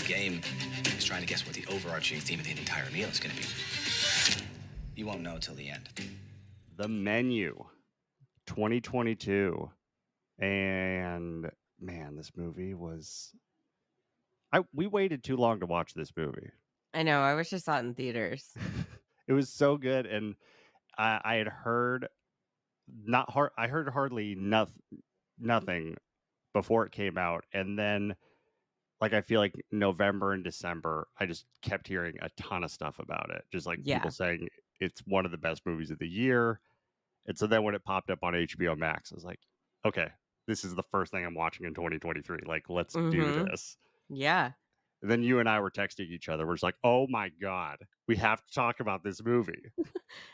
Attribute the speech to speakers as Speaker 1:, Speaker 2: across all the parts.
Speaker 1: The game is trying to guess what the overarching theme of the entire meal is going to be. You won't know till the end.
Speaker 2: The Menu, 2022. And man, this movie was... we waited too long to watch this movie.
Speaker 3: I know. I wish I saw it in theaters.
Speaker 2: It was so good, and I had heard I heard hardly nothing before it came out, and then like I feel like November and December, I just kept hearing a ton of stuff about it, just like people saying it's one of the best movies of the year. And so then when it popped up on HBOMax, I was like, okay, this is the first thing I'm watching in 2023. Like, let's do this.
Speaker 3: Yeah.
Speaker 2: And then you and I were texting each other. We're just like, oh my God, we have to talk about this movie.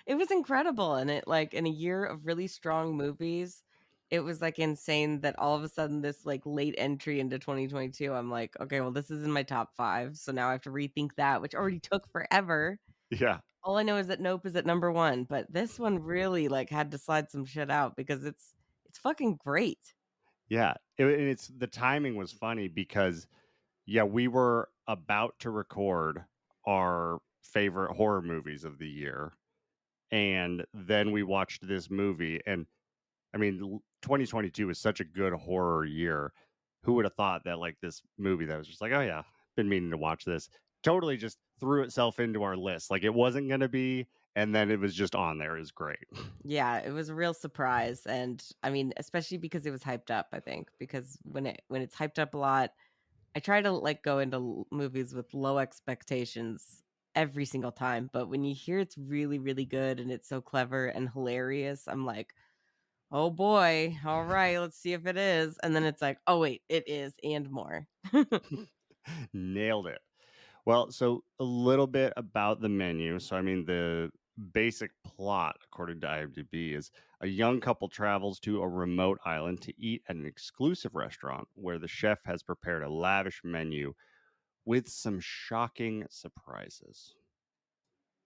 Speaker 3: It was incredible. And it, like, in a year of really strong movies, it was like insane that all of a sudden this like late entry into 2022, I'm like, okay, well, this is in my top 5. So now I have to rethink that, which already took forever.
Speaker 2: Yeah.
Speaker 3: All I know is that Nope is at number 1, but this one really like had to slide some shit out because it's fucking great.
Speaker 2: Yeah. It's the timing was funny because we were about to record our favorite horror movies of the year. And then we watched this movie. And I mean, 2022 was such a good horror year. Who would have thought that like this movie that was just like, oh yeah, been meaning to watch this, totally just threw itself into our list. Like it wasn't going to be, and then it was just on there. It was great.
Speaker 3: Yeah, it was a real surprise. And I mean, especially because it was hyped up, I think, because when it's hyped up a lot, I try to like go into movies with low expectations every single time. But when you hear it's really, really good and it's so clever and hilarious, I'm like, oh boy, all right, let's see if it is. And then it's like, oh wait, it is, and more.
Speaker 2: Nailed it. Well, so a little bit about the menu. So, I mean, the basic plot, according to IMDb, is a young couple travels to a remote island to eat at an exclusive restaurant where the chef has prepared a lavish menu with some shocking surprises.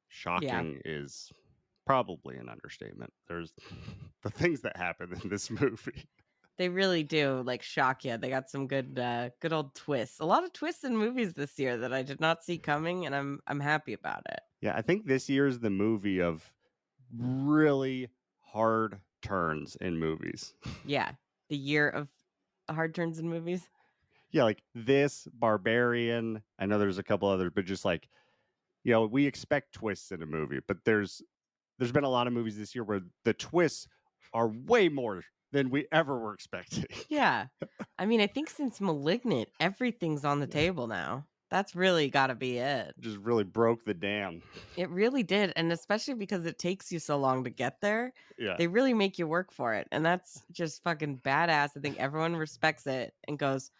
Speaker 2: Shocking is probably an understatement. There's the things that happen in this movie.
Speaker 3: They really do like shock you. They got some good old twists. A lot of twists in movies this year that I did not see coming, and I'm happy about it.
Speaker 2: Yeah, I think this year is the movie of really hard turns in movies.
Speaker 3: Yeah, the year of hard turns in movies.
Speaker 2: Yeah, like this, Barbarian. I know there's a couple others, but just like, we expect twists in a movie, but there's been a lot of movies this year where the twists are way more than we ever were expecting.
Speaker 3: Yeah. I mean, I think since Malignant, everything's on the table now. That's really got to be it.
Speaker 2: Just really broke the dam.
Speaker 3: It really did. And especially because it takes you so long to get there.
Speaker 2: Yeah.
Speaker 3: They really make you work for it. And that's just fucking badass. I think everyone respects it and goes,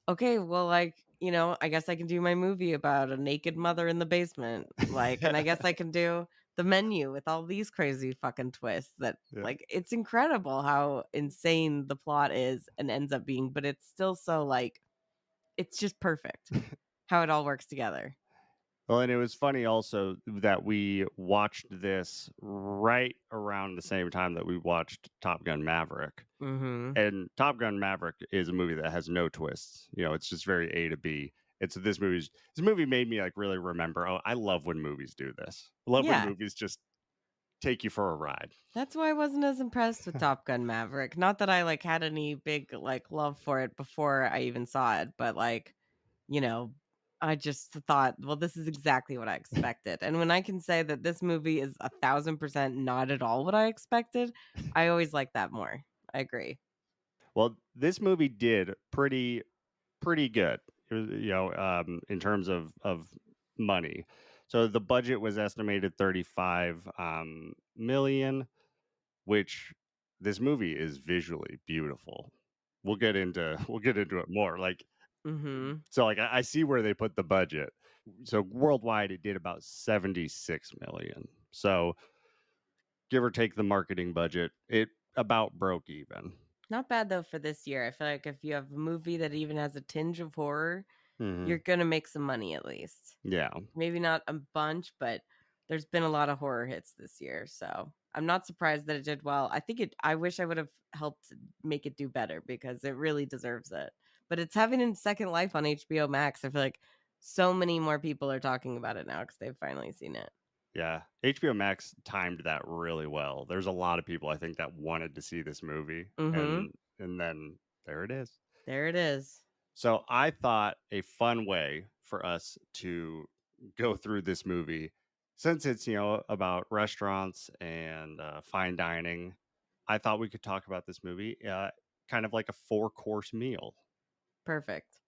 Speaker 3: okay, well, like, I guess I can do my movie about a naked mother in the basement. Like, and I guess I can do The Menu with all these crazy fucking twists that like, it's incredible how insane the plot is and ends up being, but it's still so like, it's just perfect how it all works together.
Speaker 2: Well, and it was funny also that we watched this right around the same time that we watched Top Gun Maverick.
Speaker 3: Mm-hmm.
Speaker 2: And Top Gun Maverick is a movie that has no twists. It's just very A to B. And so this movie made me like really remember, oh, I love when movies do this. I love when movies just take you for a ride.
Speaker 3: That's why I wasn't as impressed with Top Gun Maverick. Not that I like had any big like love for it before I even saw it, but like, I just thought, well, this is exactly what I expected. And when I can say that this movie is 1,000% not at all what I expected, I always like that more. I agree.
Speaker 2: Well, this movie did pretty good, in terms of money. So the budget was estimated 35 million, which this movie is visually beautiful. We'll get into it more. Like, so like I see where they put the budget. So worldwide, it did about 76 million. So give or take the marketing budget, it about broke even.
Speaker 3: Not bad though for this year. I feel like if you have a movie that even has a tinge of horror, you're gonna make some money at least.
Speaker 2: Yeah,
Speaker 3: maybe not a bunch, but there's been a lot of horror hits this year, so I'm not surprised that it did well. I wish I would have helped make it do better because it really deserves it. But it's having a second life on HBO Max. I feel like so many more people are talking about it now because they've finally seen it.
Speaker 2: Yeah, HBO Max timed that really well. There's a lot of people I think that wanted to see this movie,
Speaker 3: Mm-hmm.
Speaker 2: and then there it is.
Speaker 3: There it is.
Speaker 2: So I thought a fun way for us to go through this movie, since it's about restaurants and fine dining, I thought we could talk about this movie, kind of like a 4-course meal.
Speaker 3: Perfect.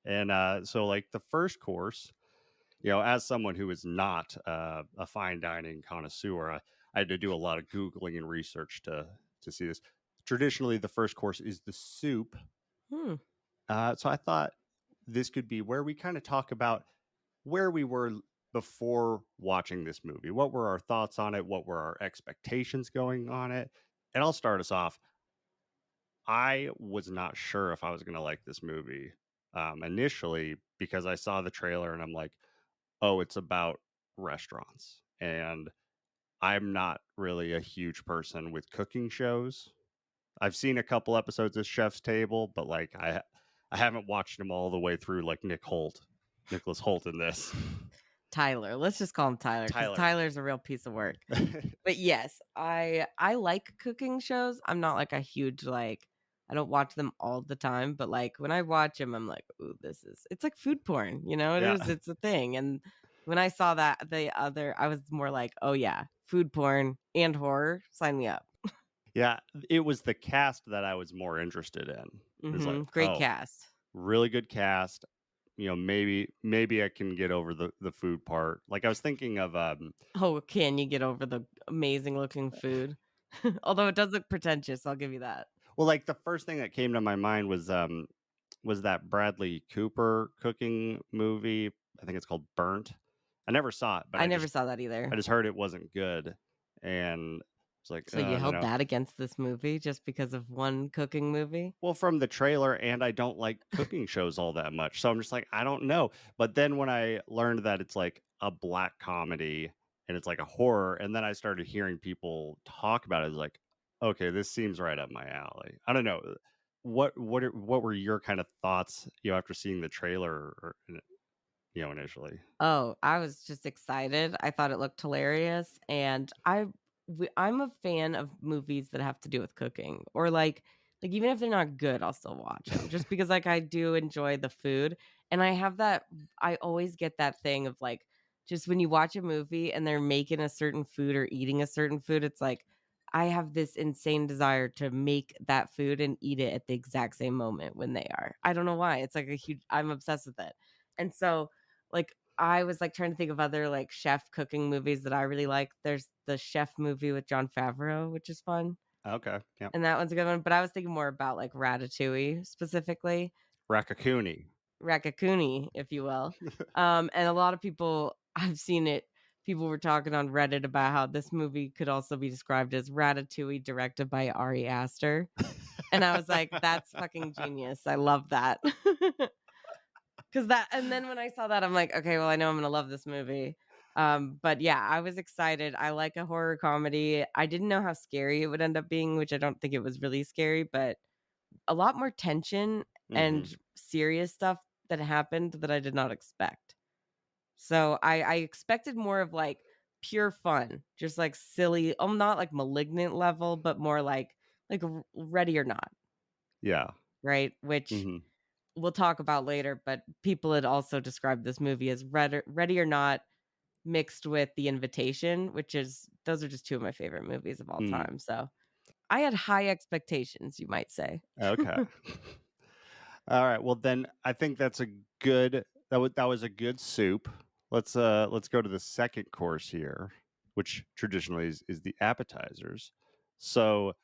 Speaker 2: And so, like the first course, as someone who is not a fine dining connoisseur, I had to do a lot of googling and research to see this. Traditionally, the first course is the soup.
Speaker 3: Hmm.
Speaker 2: So I thought this could be where we kind of talk about where we were before watching this movie. What were our thoughts on it? What were our expectations going on it? And I'll start us off. I was not sure if I was going to like this movie initially because I saw the trailer and I'm like, oh, it's about restaurants. And I'm not really a huge person with cooking shows. I've seen a couple episodes of Chef's Table, but like I haven't watched them all the way through like Nicholas Hoult in this.
Speaker 3: Tyler. Let's just call him Tyler because
Speaker 2: Tyler.
Speaker 3: Tyler's a real piece of work. But yes, I like cooking shows. I'm not like a huge like I don't watch them all the time, but like when I watch them, I'm like, ooh, it's like food porn, you know? It
Speaker 2: Yeah.
Speaker 3: is, it's a thing. And when I saw that I was more like, oh yeah, food porn and horror, sign me up.
Speaker 2: Yeah, it was the cast that I was more interested in. It was like,
Speaker 3: Great
Speaker 2: oh,
Speaker 3: cast.
Speaker 2: really good cast. Maybe I can get over the food part. Like I was thinking of
Speaker 3: Oh, can you get over the amazing looking food? Although it does look pretentious, I'll give you that.
Speaker 2: well, like the first thing that came to my mind was that Bradley Cooper cooking movie. I think it's called Burnt. I never saw it, but
Speaker 3: I never saw that either.
Speaker 2: I just heard it wasn't good, and it's like,
Speaker 3: So you
Speaker 2: no,
Speaker 3: held
Speaker 2: no.
Speaker 3: that against this movie just because of one cooking movie?
Speaker 2: Well, from the trailer, and I don't like cooking shows all that much, so I'm just like, I don't know. But then when I learned that it's like a black comedy and it's like a horror, and then I started hearing people talk about it, I was like, okay, this seems right up my alley. I don't know. What were your kind of thoughts, after seeing the trailer, initially?
Speaker 3: Oh, I was just excited. I thought it looked hilarious, and I'm a fan of movies that have to do with cooking, or like even if they're not good, I'll still watch them just because like I do enjoy the food, and I always get that thing of like just when you watch a movie and they're making a certain food or eating a certain food, it's like I have this insane desire to make that food and eat it at the exact same moment when they are. I don't know why. It's like I'm obsessed with it. And so like I was like trying to think of other like chef cooking movies that I really like. There's the Chef movie with Jon Favreau, which is fun.
Speaker 2: Okay, yeah,
Speaker 3: And that one's a good one. But I was thinking more about like Ratatouille specifically,
Speaker 2: Raccacoonie.
Speaker 3: Raccacoonie, if you will. And a lot of people, I've seen it. People were talking on Reddit about how this movie could also be described as Ratatouille, directed by Ari Aster. And I was like, that's fucking genius. I love that. And then when I saw that, I'm like, okay, well, I know I'm gonna love this movie. But yeah, I was excited. I like a horror comedy. I didn't know how scary it would end up being, which I don't think it was really scary, but a lot more tension
Speaker 2: Hmm.
Speaker 3: and serious stuff that happened that I did not expect. So I expected more of like pure fun, just like silly, not like malignant level, but more like Ready or Not,
Speaker 2: Yeah.
Speaker 3: right? Which
Speaker 2: Hmm.
Speaker 3: we'll talk about later, but people had also described this movie as Ready or Not mixed with The Invitation, those are just two of my favorite movies of all
Speaker 2: Mm.
Speaker 3: time. So I had high expectations, you might say.
Speaker 2: Okay. All right. Well, then I think that's a good that was a good soup. Let's go to the second course here, which traditionally is the appetizers. So,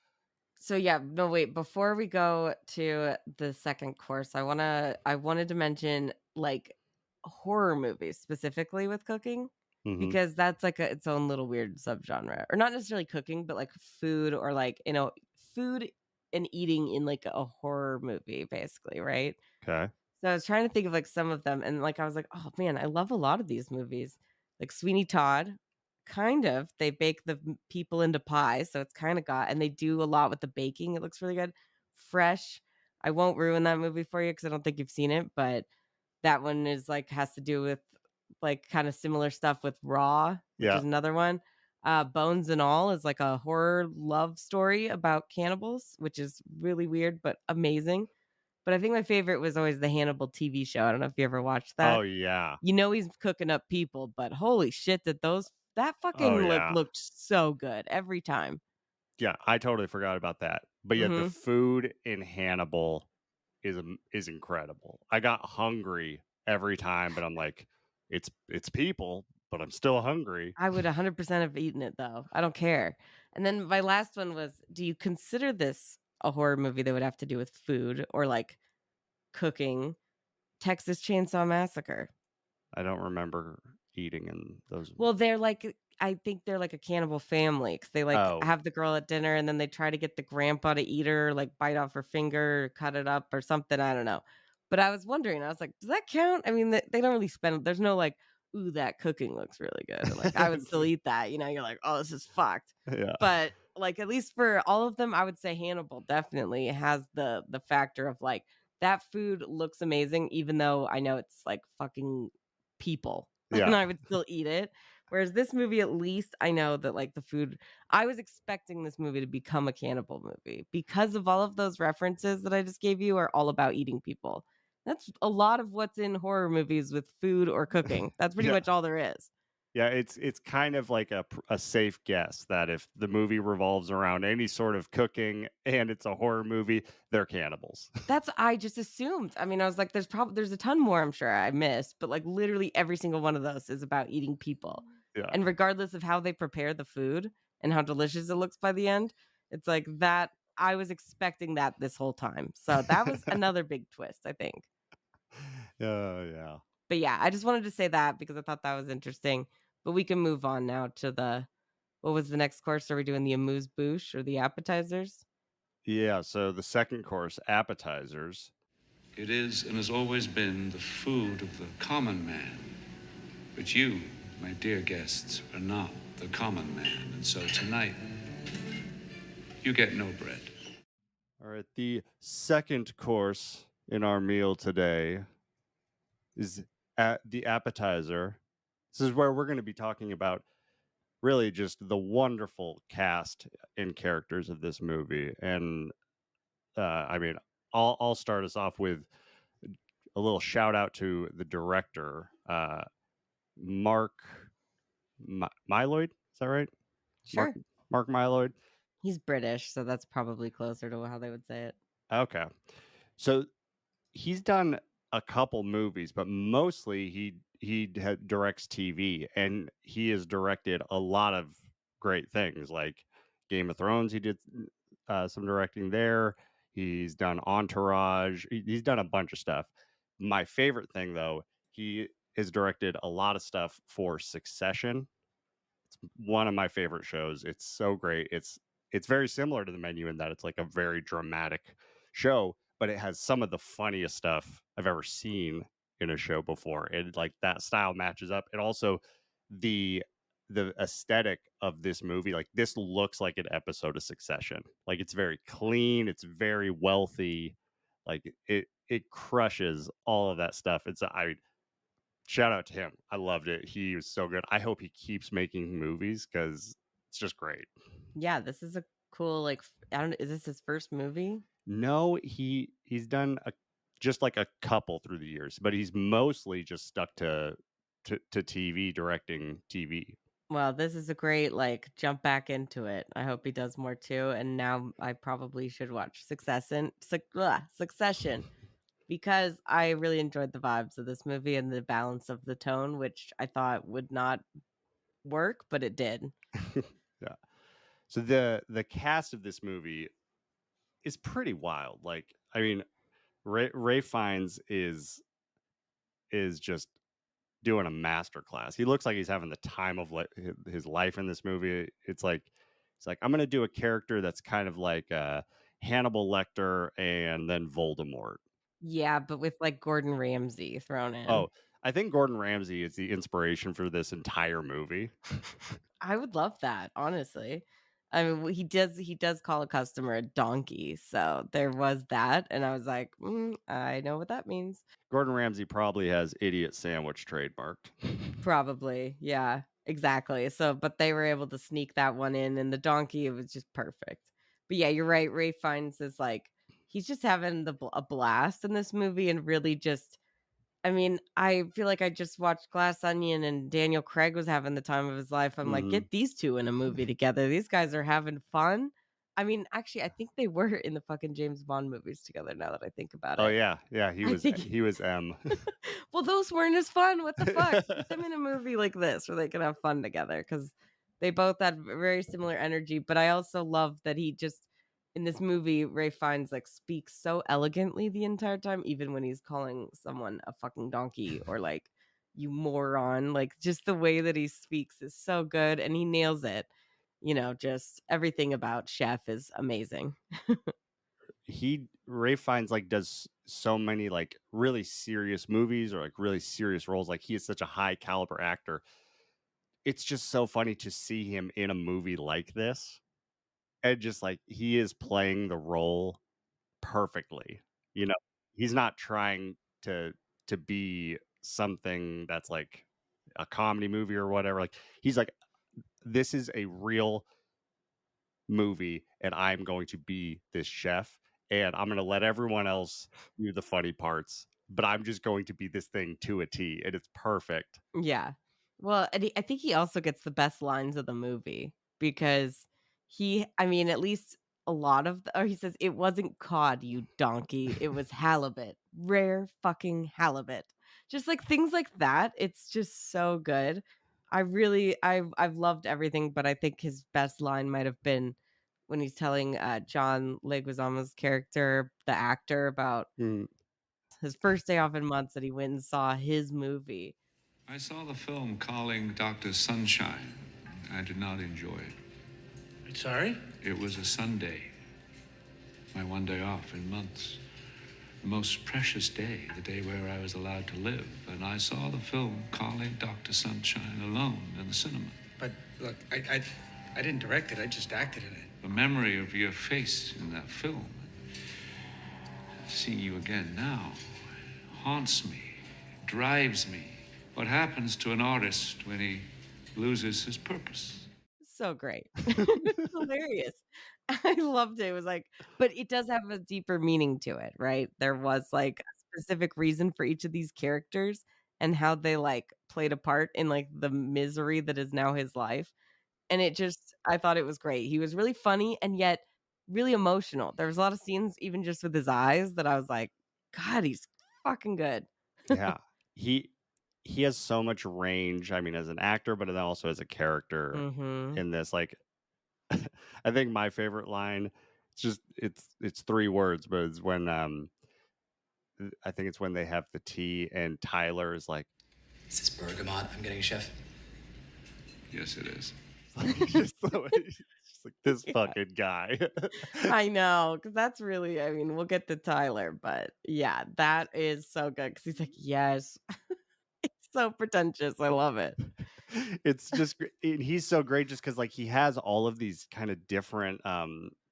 Speaker 3: So yeah, no wait, before we go to the second course, I wanted to mention like horror movies specifically with cooking
Speaker 2: mhm,
Speaker 3: because that's like its own little weird subgenre. Or not necessarily cooking, but like food or like, food and eating in like a horror movie basically, right?
Speaker 2: okay.
Speaker 3: So I was trying to think of like some of them, and like I was like, oh man, I love a lot of these movies. Like Sweeney Todd, kind of. They bake the people into pie, so it's kind of and they do a lot with the baking. It looks really good. Fresh. I won't ruin that movie for you because I don't think you've seen it, but That one is like has to do with like kind of similar stuff with Raw, which
Speaker 2: Yeah.
Speaker 3: is another one. Bones and All is like a horror love story about cannibals, which is really weird but amazing. But I think my favorite was always the Hannibal TV show. I don't know if you ever watched
Speaker 2: Oh
Speaker 3: that.
Speaker 2: yeah.
Speaker 3: You know he's cooking up people, but holy shit, that
Speaker 2: Oh
Speaker 3: fucking like
Speaker 2: yeah.
Speaker 3: looked so good every time.
Speaker 2: Yeah, I totally forgot about that. But yeah, the
Speaker 3: Mhm.
Speaker 2: food in Hannibal is incredible. I got hungry every time, but I'm like, it's people, but I'm still hungry.
Speaker 3: I would 100% have eaten it though. I don't care. And then my last one was, do you consider this a horror movie that would have to do with food or like cooking? Texas Chainsaw Massacre.
Speaker 2: I don't remember eating in those.
Speaker 3: Well, they're like I think they're like a cannibal family because they, like,
Speaker 2: Oh,
Speaker 3: have the girl at dinner, and then they try to get the grandpa to eat her, like, bite off her finger, or cut it up or something, I don't know. But I was wondering, I was like, "Does that count?" I mean, they don't really spend there's no, like, "Ooh, that cooking looks really good," or, like, I would still eat that, you're like, "Oh, this is fucked."
Speaker 2: yeah.
Speaker 3: But, like, at least for all of them, I would say Hannibal definitely has the factor of, like, that food looks amazing, even though I know it's, like, fucking people, and
Speaker 2: Yeah.
Speaker 3: I would still eat it. Whereas this movie, at least I know that like the food, I was expecting this movie to become a cannibal movie because of all of those references that I just gave you are all about eating people. That's a lot of what's in horror movies with food or cooking. That's pretty
Speaker 2: Yeah.
Speaker 3: much all there is.
Speaker 2: Yeah, it's kind of like a safe guess that if the movie revolves around any sort of cooking and it's a horror movie, they're cannibals.
Speaker 3: That's I just assumed. I mean, I was like, there's a ton more I'm sure I missed, but like literally every single one of those is about eating people.
Speaker 2: Yeah.
Speaker 3: And regardless of how they prepare the food and how delicious it looks by the end, it's like that I was expecting that this whole time. So that was another big twist, I think.
Speaker 2: Yeah.
Speaker 3: But yeah, I just wanted to say that because I thought that was interesting. But we can move on now to the what was the next course? Are we doing the amuse bouche or the appetizers?
Speaker 2: Yeah, so the second course, appetizers.
Speaker 4: It is and has always been the food of the common man. But you, my dear guests, are not the common man. And so tonight, you get no bread.
Speaker 2: All right, the second course in our meal today is at the appetizer. This is where we're going to be talking about really just the wonderful cast and characters of this movie. And I mean, I'll start us off with a little shout out to the director, Mark Mylod. Is that right? Mark
Speaker 3: Sure.
Speaker 2: Mark Mylod.
Speaker 3: He's British, so that's probably closer to how they would say it.
Speaker 2: Okay, so he's done a couple movies, but mostly directs TV, and he has directed a lot of great things like Game of Thrones. He did some directing there. He's done Entourage. He's done a bunch of stuff. My favorite thing, though, he has directed a lot of stuff for Succession. It's one of my favorite shows. It's so great. It's very similar to The Menu in that it's like a very dramatic show, but it has some of the funniest stuff I've ever seen in a show before. And like that style matches up. And also the the aesthetic of this movie, like this looks like an episode of Succession. Like it's very clean, it's very wealthy. Like it crushes all of that stuff. I shout out to him. I loved it. He was so good. I hope he keeps making movies because it's just great.
Speaker 3: Yeah, this is a cool like I don't is this his first movie?
Speaker 2: No, he's done just like a couple through the years, but he's mostly just stuck to TV, directing TV.
Speaker 3: Well, this is a great like jump back into it. I hope he does more too. And now I probably should watch Succession because I really enjoyed the vibes of this movie and the balance of the tone, which I thought would not work, but it did.
Speaker 2: Yeah. So the cast of this movie is pretty wild. Like, I mean, Ray Fiennes is just doing a master class. He looks like he's having the time of his life in this movie. It's like I'm gonna do a character that's kind of like Hannibal Lecter and then Voldemort.
Speaker 3: Yeah, but with like Gordon Ramsay thrown
Speaker 2: Oh,
Speaker 3: in.
Speaker 2: I think Gordon Ramsay is the inspiration for this entire movie.
Speaker 3: I would love that, honestly. I mean, he does call a customer a donkey, so there was that, and I was like, I know what that means.
Speaker 2: Gordon Ramsay probably has idiot sandwich trademarked.
Speaker 3: Probably, yeah, exactly. So, but they were able to sneak that one in, and the donkey, it was just perfect. But yeah, you're right. Ray Fiennes is like he's just having a blast in this movie, and really just I mean, I feel like I just watched Glass Onion and Daniel Craig was having the time of his life. I'm like,
Speaker 2: Mhm.
Speaker 3: get these two in a movie together. These guys are having fun. I mean, actually, I think they were in the fucking James Bond movies together now that I think about
Speaker 2: Oh
Speaker 3: it.
Speaker 2: yeah, yeah.
Speaker 3: I think
Speaker 2: He was M.
Speaker 3: well, those weren't as fun. What the fuck? Put them in a movie like this where they can have fun together because they both had very similar energy. But I also love that he just in this movie, Ray Fiennes like speaks so elegantly the entire time, even when he's calling someone a fucking donkey or like you moron. Like just the way that he speaks is so good and he nails it. You know, just everything about Chef is amazing.
Speaker 2: Ray Fiennes like does so many like really serious movies or like really serious roles. Like he is such a high caliber actor. It's just so funny to see him in a movie like this, and just like he is playing the role perfectly. You know, he's not trying to be something that's like a comedy movie or whatever. Like he's like, this is a real movie, and I'm going to be this chef, and I'm going to let everyone else do the funny parts, but I'm just going to be this thing to a T, and it's perfect.
Speaker 3: Yeah. Well, and I think he also gets the best lines of the movie because I mean, at least a lot of he says, it wasn't cod, you donkey. It was halibut, rare fucking halibut. Just like things like that. It's just so good. I've loved everything, but I think his best line might have been when he's telling John Leguizamo's character, the actor, about
Speaker 2: Mm.
Speaker 3: his first day off in months that he went and saw his movie.
Speaker 4: I saw the film Calling Dr. Sunshine. I did not enjoy it.
Speaker 1: Sorry?
Speaker 4: It was a Sunday, my one day off in months. The most precious day, the day where I was allowed to live. And I saw the film Calling Dr. Sunshine alone in the cinema.
Speaker 1: But look, I didn't direct it. I just acted in it.
Speaker 4: The memory of your face in that film, seeing you again now, haunts me, drives me. What happens to an artist when he loses his purpose?
Speaker 3: So great. It's hilarious. I loved it. It was like, but it does have a deeper meaning to it, right? There was like a specific reason for each of these characters and how they like played a part in like the misery that is now his life. And it just, I thought it was great. He was really funny and yet really emotional. There was a lot of scenes, even just with his eyes, that I was like, God, he's fucking good.
Speaker 2: Yeah, he he has so much range. I mean, as an actor, but then also as a character
Speaker 3: Mm-hmm.
Speaker 2: in this. Like, I think my favorite line. It's 3 words, but it's when I think it's when they have the tea and Tyler is like,
Speaker 1: Is this bergamot I'm getting, Chef?
Speaker 4: Yes, it is.
Speaker 2: it's just like this
Speaker 3: Yeah.
Speaker 2: fucking guy.
Speaker 3: I know, because that's really, I mean, we'll get to Tyler, but yeah, that is so good because he's like, yes, it's so pretentious. I love it.
Speaker 2: It's just and he's so great just because like he has all of these kind of different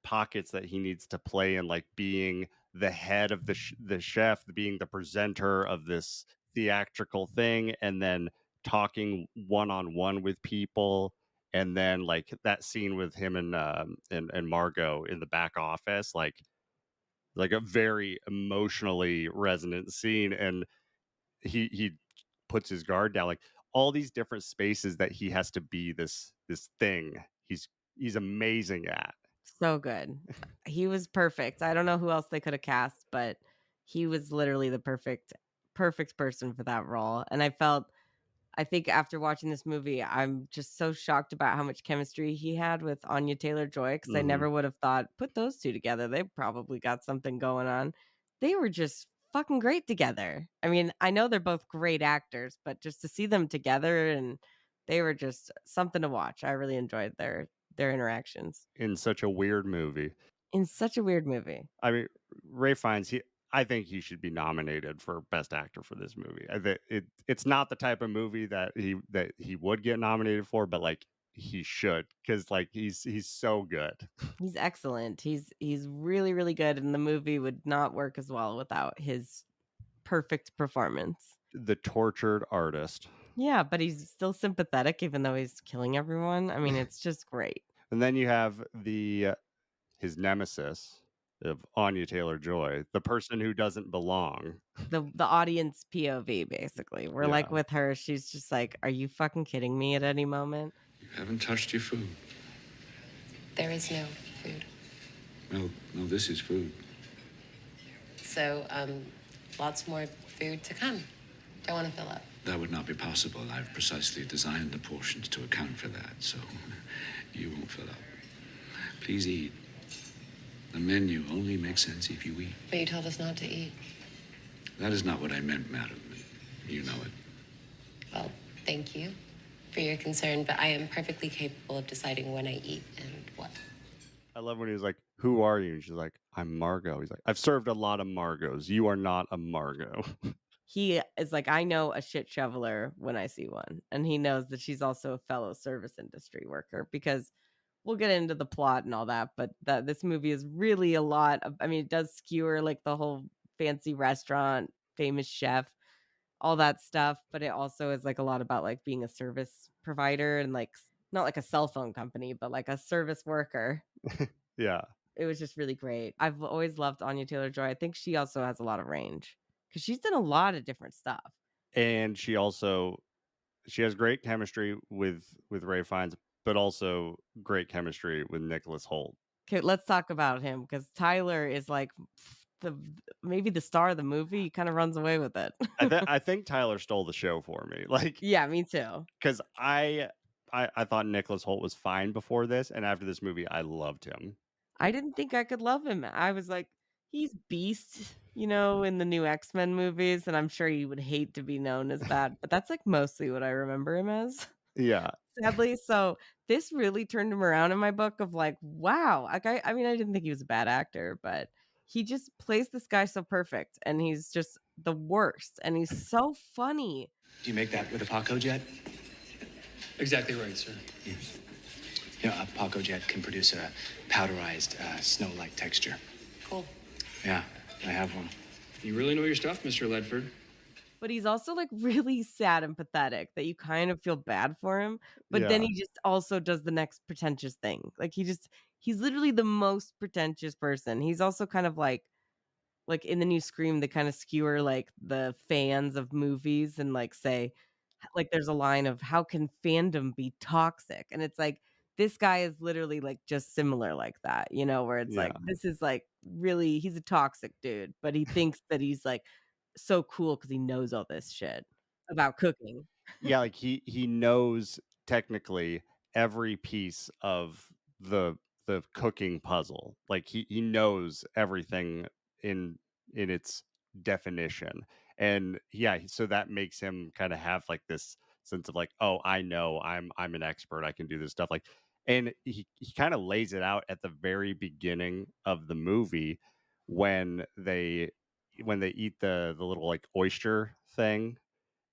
Speaker 2: pockets that he needs to play in, like being the head of the chef, being the presenter of this theatrical thing, and then talking one-on-one with people, and then like that scene with him and Margot in the back office, like a very emotionally resonant scene. And he puts his guard down, like all these different spaces that he has to be this thing he's amazing at.
Speaker 3: So good. He was perfect. I don't know who else they could have cast, but he was literally the perfect person for that role. And I think after watching this movie, I'm just so shocked about how much chemistry he had with Anya Taylor-Joy because I
Speaker 2: Mhm.
Speaker 3: never would have thought put those two together. They probably got something going on. They were just fucking great together. I mean, I know they're both great actors, but just to see them together and they were just something to watch. I really enjoyed their interactions
Speaker 2: In such a weird movie.
Speaker 3: in such a weird movie.
Speaker 2: I mean, Ray Fiennes, I think he should be nominated for best actor for this movie. It's not the type of movie that he would get nominated for, but like he should, because like he's so good.
Speaker 3: He's excellent. He's really, really good, and the movie would not work as well without his perfect performance.
Speaker 2: The tortured artist.
Speaker 3: Yeah, but he's still sympathetic even though he's killing everyone. I mean, it's just great.
Speaker 2: And then you have his nemesis of Anya Taylor-Joy, the person who doesn't belong.
Speaker 3: The audience POV, basically. We're like
Speaker 2: Yeah.
Speaker 3: with her, she's just like, are you fucking kidding me at any moment?
Speaker 4: You haven't touched your food.
Speaker 5: There is no food.
Speaker 4: No, this is food.
Speaker 5: So, lots more food to come. Don't want to fill up.
Speaker 4: That would not be possible. I've precisely designed the portions to account for that, so you won't fill up. Please eat. The menu only makes sense if you eat.
Speaker 5: But you told us not to eat.
Speaker 4: That is not what I meant, madam. You know it.
Speaker 5: Well, thank you for your concern, but I am perfectly capable of deciding when I eat and what.
Speaker 2: I love when he was like, "Who are you?" And she's like, "I'm Margot." He's like, "I've served a lot of Margos. You are not a Margot."
Speaker 3: He is like, I know a shit shoveler when I see one. And he knows that she's also a fellow service industry worker, because we'll get into the plot and all that, but that this movie is really a lot of, I mean, it does skewer like the whole fancy restaurant, famous chef, all that stuff, but it also is like a lot about like being a service provider and like not like a cell phone company, but like a service worker.
Speaker 2: Yeah.
Speaker 3: It was just really great. I've always loved Anya Taylor-Joy. I think she also has a lot of range because she's done a lot of different stuff.
Speaker 2: And she has great chemistry with Ray Fiennes, but also great chemistry with Nicholas Hoult.
Speaker 3: Okay, let's talk about him because Tyler is like maybe the star of the movie. He kind of runs away with it.
Speaker 2: I think Tyler stole the show for me. Like,
Speaker 3: Yeah, me too.
Speaker 2: because I thought Nicholas Hoult was fine before this, and after this movie, I loved him.
Speaker 3: I didn't think I could love him. I was like, he's Beast, you know, in the new X-Men movies, and I'm sure he would hate to be known as that, but that's like mostly what I remember him as.
Speaker 2: Yeah.
Speaker 3: Sadly, so this really turned him around in my book of like, wow. Like I mean, I didn't think he was a bad actor, but he just plays this guy so perfect, and he's just the worst, and he's so funny.
Speaker 1: Do you make that with a Paco jet?
Speaker 6: Exactly right, sir.
Speaker 1: Yes. You know, a Paco jet can produce a powderized, snow-like texture.
Speaker 5: Cool.
Speaker 1: Yeah, I have one.
Speaker 6: You really know your stuff, Mr. Ledford.
Speaker 3: But he's also like really sad and pathetic that you kind of feel bad for him. But then
Speaker 2: Yeah.
Speaker 3: he just also does the next pretentious thing. Like he's literally the most pretentious person. He's also kind of like in the new Scream, they kind of skewer like the fans of movies and like say, like there's a line of how can fandom be toxic? And it's like this guy is literally like just similar like that, you know, where it's like
Speaker 2: Yeah.
Speaker 3: this is like really he's a toxic dude, but he thinks that he's like so cool because he knows all this shit about cooking.
Speaker 2: Yeah, like he knows technically every piece of the cooking puzzle. Like he knows everything in its definition. And yeah, so that makes him kind of have like this sense of like, oh, I know I'm an expert. I can do this stuff. Like, and he kind of lays it out at the very beginning of the movie when they eat the little like oyster thing,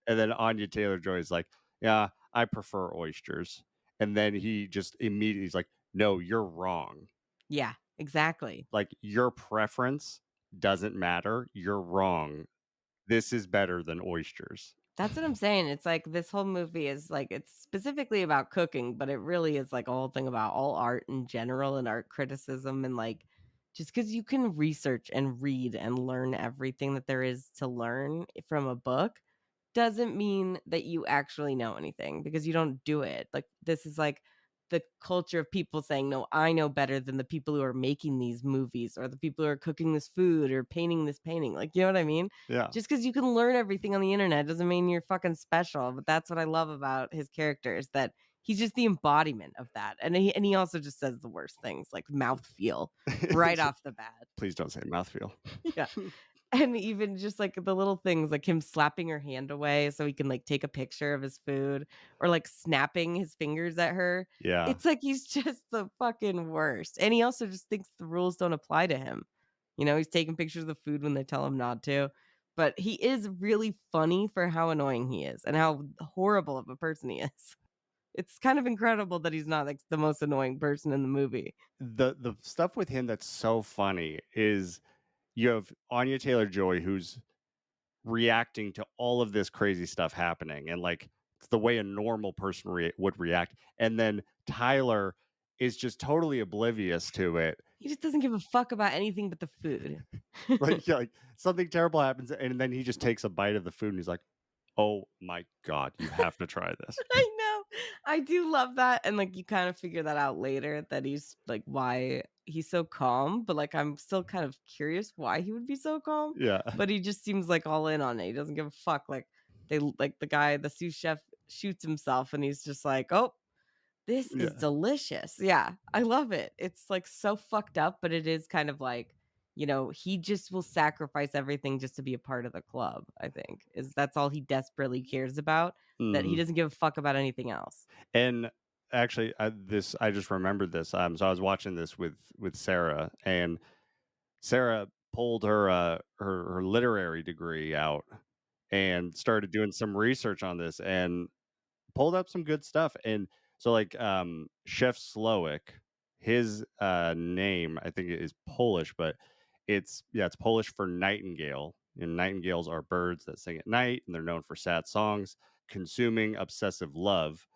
Speaker 2: and then Anya Taylor-Joy is like, "Yeah, I prefer oysters." And then he just immediately is like, "No, you're wrong.
Speaker 3: Yeah, exactly.
Speaker 2: Like your preference doesn't matter. You're wrong. This is better than oysters."
Speaker 3: That's what I'm saying. It's like this whole movie is like it's specifically about cooking, but it really is like a whole thing about all art in general and art criticism, and like just because you can research and read and learn everything that there is to learn from a book doesn't mean that you actually know anything because you don't do it. Like this is like the culture of people saying, "No, I know better than the people who are making these movies or the people who are cooking this food or painting this painting." Like, you know what I mean?
Speaker 2: Yeah.
Speaker 3: Just because you can learn everything on the internet doesn't mean you're fucking special. But that's what I love about his characters, that he's just the embodiment of that. And he also just says the worst things like mouthfeel right off the bat.
Speaker 2: Please don't say mouthfeel.
Speaker 3: Yeah. And even just like the little things like him slapping her hand away so he can like take a picture of his food, or like snapping his fingers at her.
Speaker 2: Yeah.
Speaker 3: It's like he's just the fucking worst. And he also just thinks the rules don't apply to him. You know, he's taking pictures of the food when they tell him not to. But he is really funny for how annoying he is and how horrible of a person he is. It's kind of incredible that he's not like the most annoying person in the movie.
Speaker 2: The stuff with him that's so funny is you have Anya Taylor-Joy who's reacting to all of this crazy stuff happening, and like it's the way a normal person would react, and then Tyler is just totally oblivious to it.
Speaker 3: He just doesn't give a fuck about anything but the food.
Speaker 2: Like something terrible happens, and then he just takes a bite of the food and he's like, oh my god, you have to try this.
Speaker 3: I know. I do love that. And like you kind of figure that out later that he's like why he's so calm, but like I'm still kind of curious why he would be so calm.
Speaker 2: Yeah.
Speaker 3: But he just seems like all in on it. He doesn't give a fuck. Like the sous chef shoots himself and he's just like, oh, this is delicious. Yeah, I love it. It's like so fucked up, but it is kind of like, he just will sacrifice everything just to be a part of the club. I think that's all he desperately cares about. That he doesn't give a fuck about anything else.
Speaker 2: And actually, I just remembered this. So I was watching this with Sarah, and Sarah pulled her her literary degree out and started doing some research on this and pulled up some good stuff. And so like Chef Slowick, his name I think is Polish, but it's Polish for nightingale. And nightingales are birds that sing at night, and they're known for sad songs, consuming obsessive love,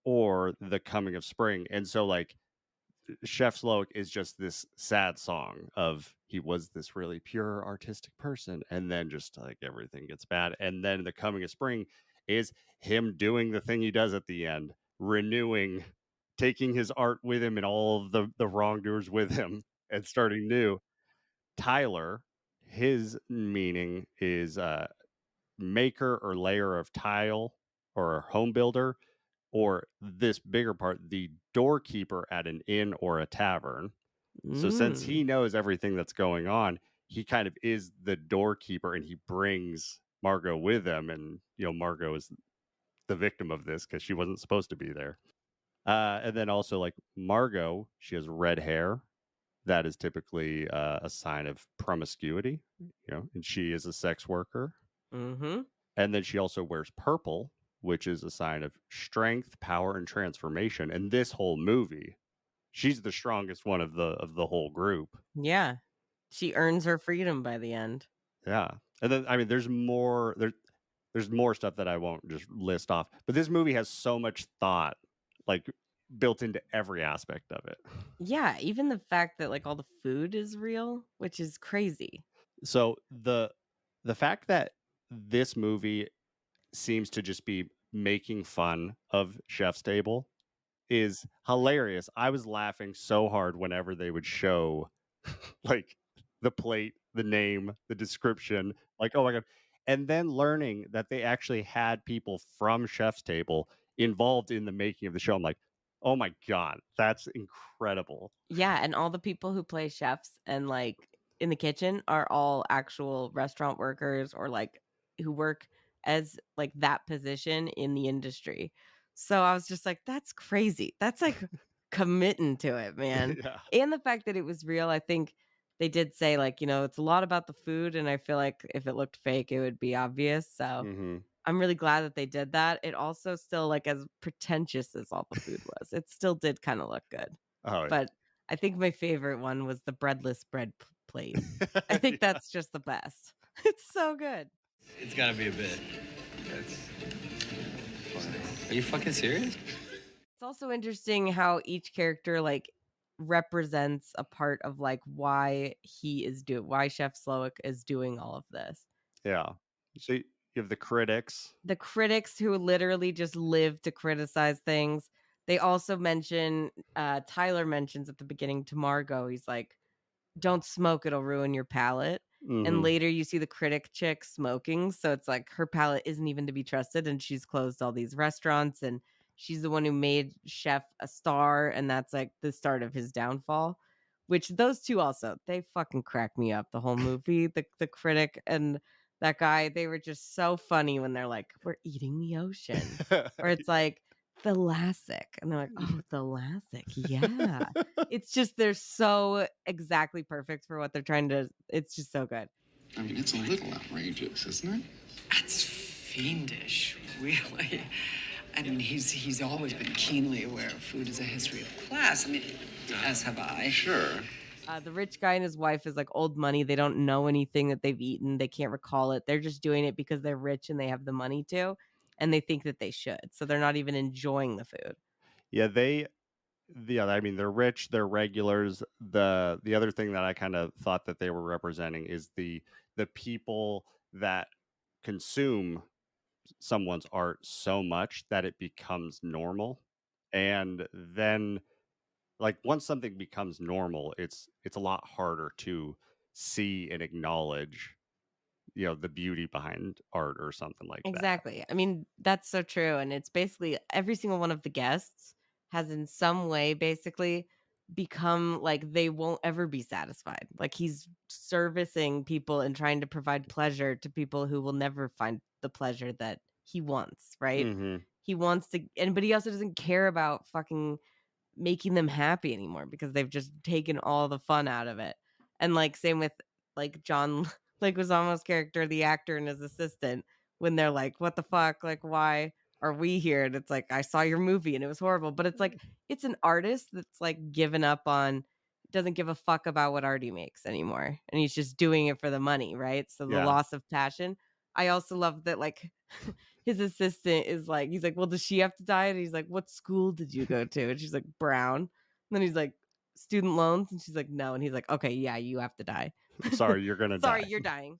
Speaker 2: or the coming of spring. And so like Chef Slowick is just this sad song of he was this really pure artistic person, and then just like everything gets bad. And then the coming of spring is him doing the thing he does at the end, renewing, taking his art with him and all of the wrongdoers with him and starting new. Tyler, his meaning is maker or layer of tile or home builder, or this bigger part, the doorkeeper at an inn or a tavern. So since he knows everything that's going on, he kind of is the doorkeeper, and he brings Margot with him. And, Margot is the victim of this because she wasn't supposed to be there. And then also like Margot, she has red hair. That is typically a sign of promiscuity, and she is a sex worker.
Speaker 3: Mm-hmm.
Speaker 2: And then she also wears purple, which is a sign of strength, power, and transformation. And this whole movie, she's the strongest one of the whole group.
Speaker 3: Yeah. She earns her freedom by the end.
Speaker 2: Yeah. And then I mean there's more stuff that I won't just list off. But this movie has so much thought like built into every aspect of it.
Speaker 3: Yeah, even the fact that like all the food is real, which is crazy.
Speaker 2: So the fact that this movie seems to just be making fun of Chef's Table is hilarious. I was laughing so hard whenever they would show like the plate, the name, the description, like, oh my God. And then learning that they actually had people from Chef's Table involved in the making of the show. I'm like, oh my God, that's incredible.
Speaker 3: Yeah, and all the people who play chefs and like in the kitchen are all actual restaurant workers or like who work as like that position in the industry. So I was just like, that's crazy. That's like committing to it, man.
Speaker 2: Yeah.
Speaker 3: And the fact that it was real, I think they did say like, it's a lot about the food, and I feel like if it looked fake, it would be obvious. So
Speaker 2: Mm-hmm.
Speaker 3: I'm really glad that they did that. It also still, like, as pretentious as all the food was, it still did kind of look good.
Speaker 2: Oh,
Speaker 3: But I think my favorite one was the breadless bread plate. I think that's just the best. It's so good.
Speaker 1: It's gotta be a bit. Are you fucking serious?
Speaker 3: It's also interesting how each character like represents a part of like why Chef Slowick is doing all of this.
Speaker 2: Yeah. So you have the critics.
Speaker 3: The critics who literally just live to criticize things. They also mention, Tyler mentions at the beginning to Margot, he's like, don't smoke, it'll ruin your palate.
Speaker 2: Mm-hmm.
Speaker 3: And later you see the critic chick smoking. So it's like her palate isn't even to be trusted. And she's closed all these restaurants. And she's the one who made Chef a star. And that's like the start of his downfall. Which those two also, they fucking crack me up the whole movie. The critic and that guy, they were just so funny when they're like, we're eating the ocean. Or it's like, Thalassic. And they're like, oh, Thalassic. Yeah. It's just, they're so exactly perfect for what they're trying to, it's just so good.
Speaker 7: I mean, it's a little outrageous, isn't it?
Speaker 1: That's fiendish, really.
Speaker 7: I mean, he's always been keenly aware of food as a history of class. I mean, as have I.
Speaker 8: Sure.
Speaker 3: The rich guy and his wife is like old money. They don't know anything that they've eaten. They can't recall it. They're just doing it because they're rich and they have the money to, and they think that they should. So they're not even enjoying the food.
Speaker 2: Yeah, I mean, they're rich, they're regulars. The other thing that I kind of thought that they were representing is the people that consume someone's art so much that it becomes normal. And then like once something becomes normal, it's a lot harder to see and acknowledge, the beauty behind art or something like that.
Speaker 3: Exactly. I mean, that's so true. And it's basically every single one of the guests has in some way basically become like they won't ever be satisfied. Like he's servicing people and trying to provide pleasure to people who will never find the pleasure that he wants, right?
Speaker 2: Hmm.
Speaker 3: He wants to, but he also doesn't care about fucking making them happy anymore because they've just taken all the fun out of it. And like same with like John Leguizamo's character, the actor and his assistant, when they're like, what the fuck? Like, why are we here? And it's like, I saw your movie and it was horrible. But it's like it's an artist that's like given up on, doesn't give a fuck about what art he makes anymore. And he's just doing it for the money, right? So the
Speaker 2: Yeah.
Speaker 3: loss of passion. I also love that like his assistant is like, he's like, well, does she have to die? And he's like, what school did you go to? And she's like, Brown. And then he's like, student loans. And she's like, no. And he's like, okay, yeah, you have to die.
Speaker 2: I'm sorry, you're gonna
Speaker 3: Sorry,
Speaker 2: die.
Speaker 3: you're dying.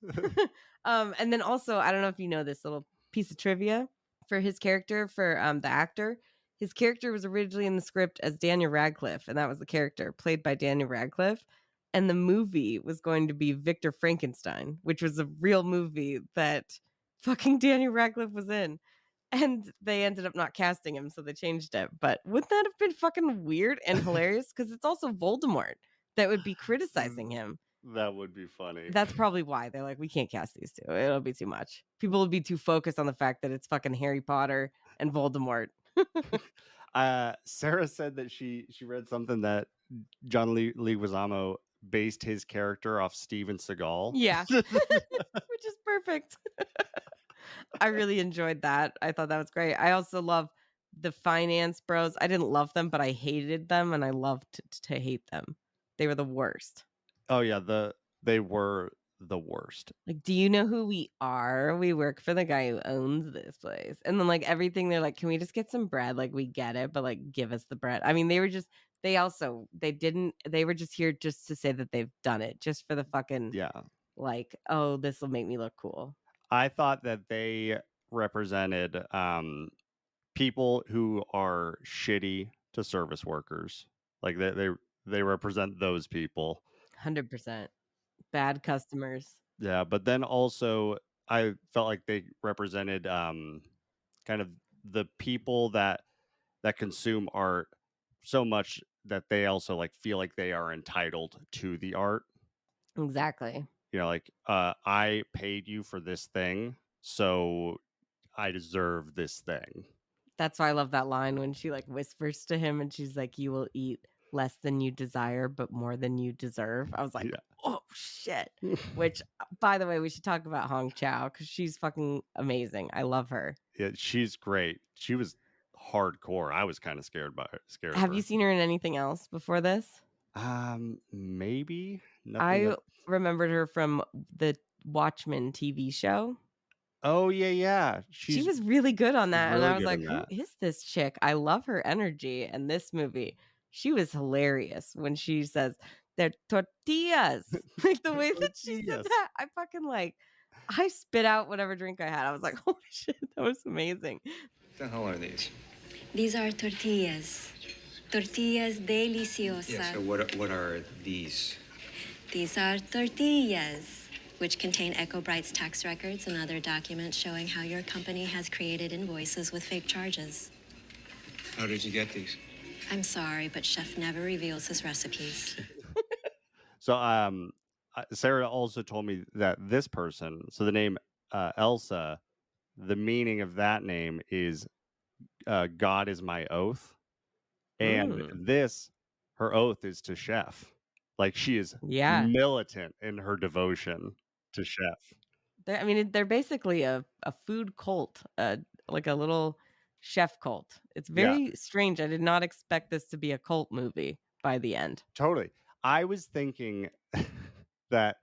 Speaker 3: And then also, I don't know if you know this little piece of trivia for his character, for the actor. His character was originally in the script as Daniel Radcliffe, and that was the character played by Daniel Radcliffe. And the movie was going to be Victor Frankenstein, which was a real movie that fucking Daniel Radcliffe was in. And they ended up not casting him, so they changed it. But wouldn't that have been fucking weird and hilarious? Because it's also Voldemort that would be criticizing him.
Speaker 2: That would be funny.
Speaker 3: That's probably why they're like, we can't cast these two. It'll be too much. People will be too focused on the fact that it's fucking Harry Potter and Voldemort.
Speaker 2: Sarah said that she read something that John Leguizamo based his character off Steven Seagal.
Speaker 3: Yeah, which is perfect. I really enjoyed that. I thought that was great. I also love the finance bros. I didn't love them, but I hated them, and I loved to hate them. They were the worst.
Speaker 2: Oh yeah, they were the worst.
Speaker 3: Like, do you know who we are? We work for the guy who owns this place. And then like everything, they're like, can we just get some bread? Like, we get it, but like give us the bread. I mean, they were just they were just here just to say that they've done it, just for the fucking
Speaker 2: Yeah.
Speaker 3: like, oh, this will make me look cool.
Speaker 2: I thought that they represented people who are shitty to service workers. Like they represent those people.
Speaker 3: 100% bad customers.
Speaker 2: Yeah, but then also I felt like they represented kind of the people that consume art so much that they also like feel like they are entitled to the art.
Speaker 3: Exactly.
Speaker 2: Like I paid you for this thing, so I deserve this thing.
Speaker 3: That's why I love that line when she like whispers to him and she's like, you will eat less than you desire, but more than you deserve. I was like,
Speaker 2: Yeah.
Speaker 3: oh shit. Which, by the way, we should talk about Hong Chow because she's fucking amazing. I love her.
Speaker 2: Yeah, she's great. She was hardcore. I was kind of scared of
Speaker 3: Have
Speaker 2: her.
Speaker 3: you seen her in anything else before this?
Speaker 2: Maybe.
Speaker 3: I remembered her from the Watchmen TV show.
Speaker 2: Oh yeah.
Speaker 3: She was really good on that.
Speaker 2: really
Speaker 3: And I was
Speaker 2: good
Speaker 3: like,
Speaker 2: in
Speaker 3: who
Speaker 2: that.
Speaker 3: is this chick? I love her energy. And this movie, she was hilarious when she says, they're tortillas. Like the way that she said
Speaker 2: Tortillas.
Speaker 3: that, I fucking like, I spit out whatever drink I had. I was like, holy shit, that was amazing.
Speaker 8: What the hell are these?
Speaker 9: These are tortillas. Tortillas deliciosas.
Speaker 8: Yeah, so what are these?
Speaker 9: These are tortillas, which contain EchoBright's tax records and other documents showing how your company has created invoices with fake charges.
Speaker 8: How did you get these?
Speaker 9: I'm sorry, but Chef never reveals his recipes.
Speaker 2: So Sarah also told me that this person, so the name Elsa, the meaning of that name is God is my oath. And her oath is to Chef. Like she is militant in her devotion to Chef.
Speaker 3: They're basically a food cult, like a little chef cult. It's
Speaker 2: Yeah,
Speaker 3: very strange. I did not expect this to be a cult movie by the end.
Speaker 2: totally. I was thinking that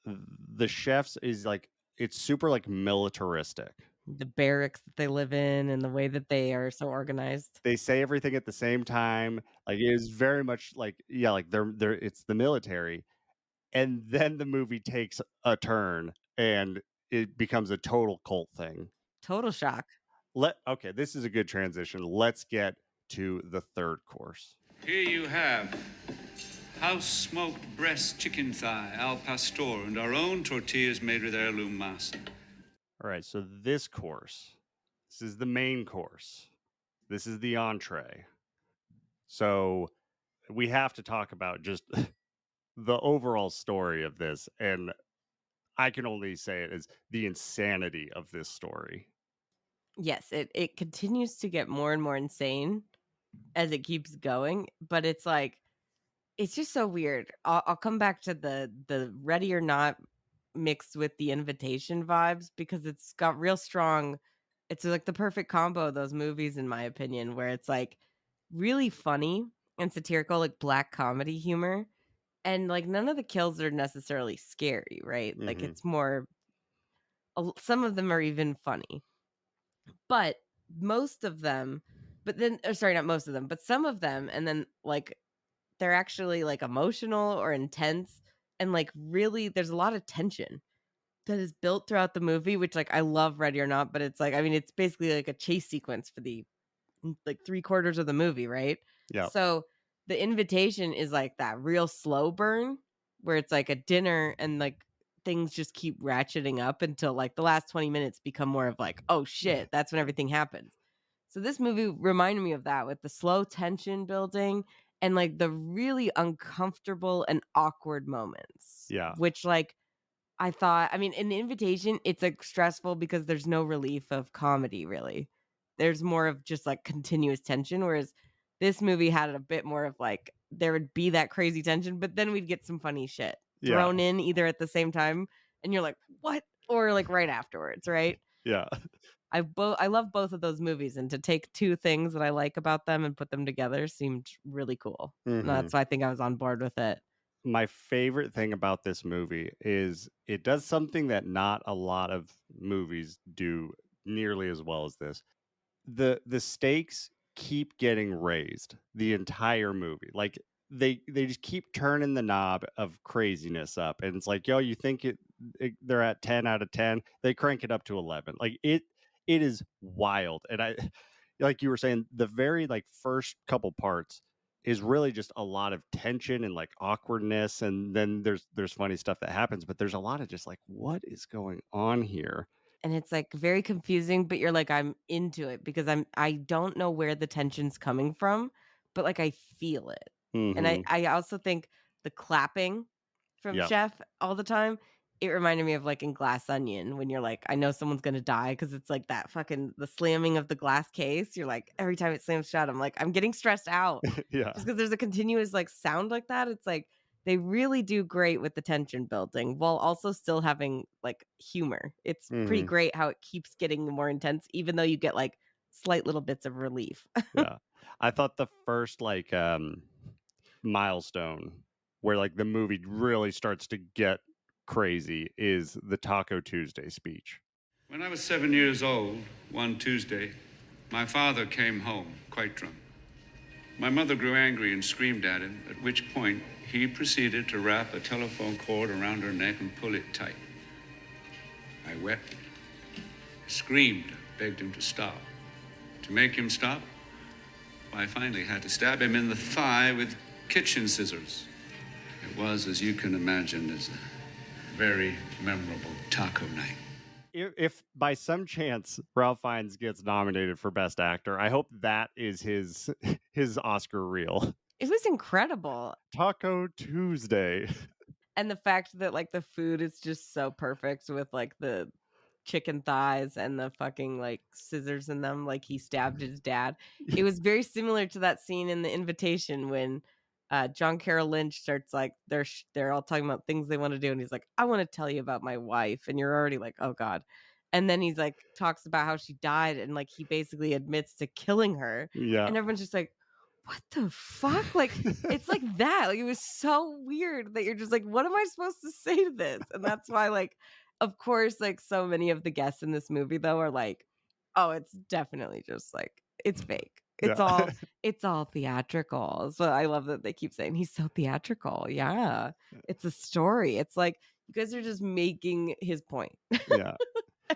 Speaker 2: the chefs is like it's super like militaristic.
Speaker 3: The barracks that they live in and the way that they are so organized.
Speaker 2: They say everything at the same time. Like it is very much like yeah, like they're it's the military. And then the movie takes a turn and it becomes a total cult thing.
Speaker 3: Total shock.
Speaker 2: Okay, this is a good transition. Let's get to the third course.
Speaker 4: Here you have house smoked breast chicken thigh, al pastor, and our own tortillas made with heirloom masa.
Speaker 2: All right, so this is the main course. This is the entree. So we have to talk about just the overall story of this. And I can only say it as the insanity of this story.
Speaker 3: Yes, it continues to get more and more insane as it keeps going, but it's like it's just so weird. I'll come back to the Ready or Not mixed with the Invitation vibes because it's got real strong. It's like the perfect combo of those movies, in my opinion, where it's like really funny and satirical, like black comedy humor, and like none of the kills are necessarily scary, right? Like
Speaker 2: Mhm.
Speaker 3: it's more. Some of them are even funny, but most of them. But then, sorry, not most of them, but some of them, and then like they're actually like emotional or intense and like really there's a lot of tension that is built throughout the movie, which like I love Ready or Not, but it's like I mean it's basically like a chase sequence for the like 3/4 of the movie, right?
Speaker 2: Yeah.
Speaker 3: So the Invitation is like that real slow burn where it's like a dinner and like things just keep ratcheting up until like the last 20 minutes become more of like, oh shit, that's when everything happens. So this movie reminded me of that with the slow tension building and like the really uncomfortable and awkward moments.
Speaker 2: Yeah.
Speaker 3: Which like I thought, I mean, in the Invitation, it's like stressful because there's no relief of comedy, really. There's more of just like continuous tension. Whereas this movie had a bit more of like, there would be that crazy tension, but then we'd get some funny shit
Speaker 2: Yeah.
Speaker 3: thrown in either at the same time. And you're like, what? Or like right afterwards, right?
Speaker 2: Yeah.
Speaker 3: I love both of those movies. And to take two things that I like about them and put them together seemed really cool. And
Speaker 2: Mhm.
Speaker 3: that's why I think I was on board with it.
Speaker 2: My favorite thing about this movie is it does something that not a lot of movies do nearly as well as this. The stakes keep getting raised the entire movie. Like they just keep turning the knob of craziness up and it's like, yo, you think they're at 10 out of 10, they crank it up to 11. Like it is wild. And I like you were saying, the very like first couple parts is really just a lot of tension and like awkwardness, and then there's funny stuff that happens, but there's a lot of just like what is going on here.
Speaker 3: And it's like very confusing, but you're like, I'm into it because I don't know where the tension's coming from, but like I feel it. And
Speaker 2: Mm-hmm.
Speaker 3: I also think the clapping from
Speaker 2: Yep.
Speaker 3: Chef all the time, it reminded me of like in Glass Onion when you're like, I know someone's gonna die because it's like that fucking the slamming of the glass case. You're like, every time it slams shut, I'm like, I'm getting stressed out.
Speaker 2: Yeah.
Speaker 3: Just because there's a continuous like sound like that. It's like they really do great with the tension building while also still having like humor. It's pretty
Speaker 2: Mm-hmm.
Speaker 3: great how it keeps getting more intense, even though you get like slight little bits of relief.
Speaker 2: Yeah. I thought the first like milestone where like the movie really starts to get crazy is the Taco Tuesday speech.
Speaker 4: When I was 7 years old, one Tuesday, my father came home quite drunk. My mother grew angry and screamed at him, at which point he proceeded to wrap a telephone cord around her neck and pull it tight. I wept, screamed, begged him to stop. To make him stop, I finally had to stab him in the thigh with kitchen scissors. It was, as you can imagine, as a very memorable taco night.
Speaker 2: If by some chance Ralph Fiennes gets nominated for Best Actor, I hope that is his Oscar reel.
Speaker 3: It was incredible.
Speaker 2: Taco Tuesday.
Speaker 3: And the fact that like the food is just so perfect with like the chicken thighs and the fucking like scissors in them, like he stabbed his dad. It was very similar to that scene in The Invitation when John Carroll Lynch starts like they're all talking about things they want to do, and he's like, "I want to tell you about my wife," and you're already like, "Oh God." And then he's like talks about how she died, and like he basically admits to killing her.
Speaker 2: Yeah.
Speaker 3: And everyone's just like, what the fuck? Like, it's like that. Like, it was so weird that you're just like, what am I supposed to say to this? And that's why, like, of course, like so many of the guests in this movie though are like, oh, it's definitely just like it's fake. It's
Speaker 2: Yeah.
Speaker 3: all theatrical. So I love that they keep saying he's so theatrical. Yeah. It's a story. It's like you guys are just making his point
Speaker 2: Yeah.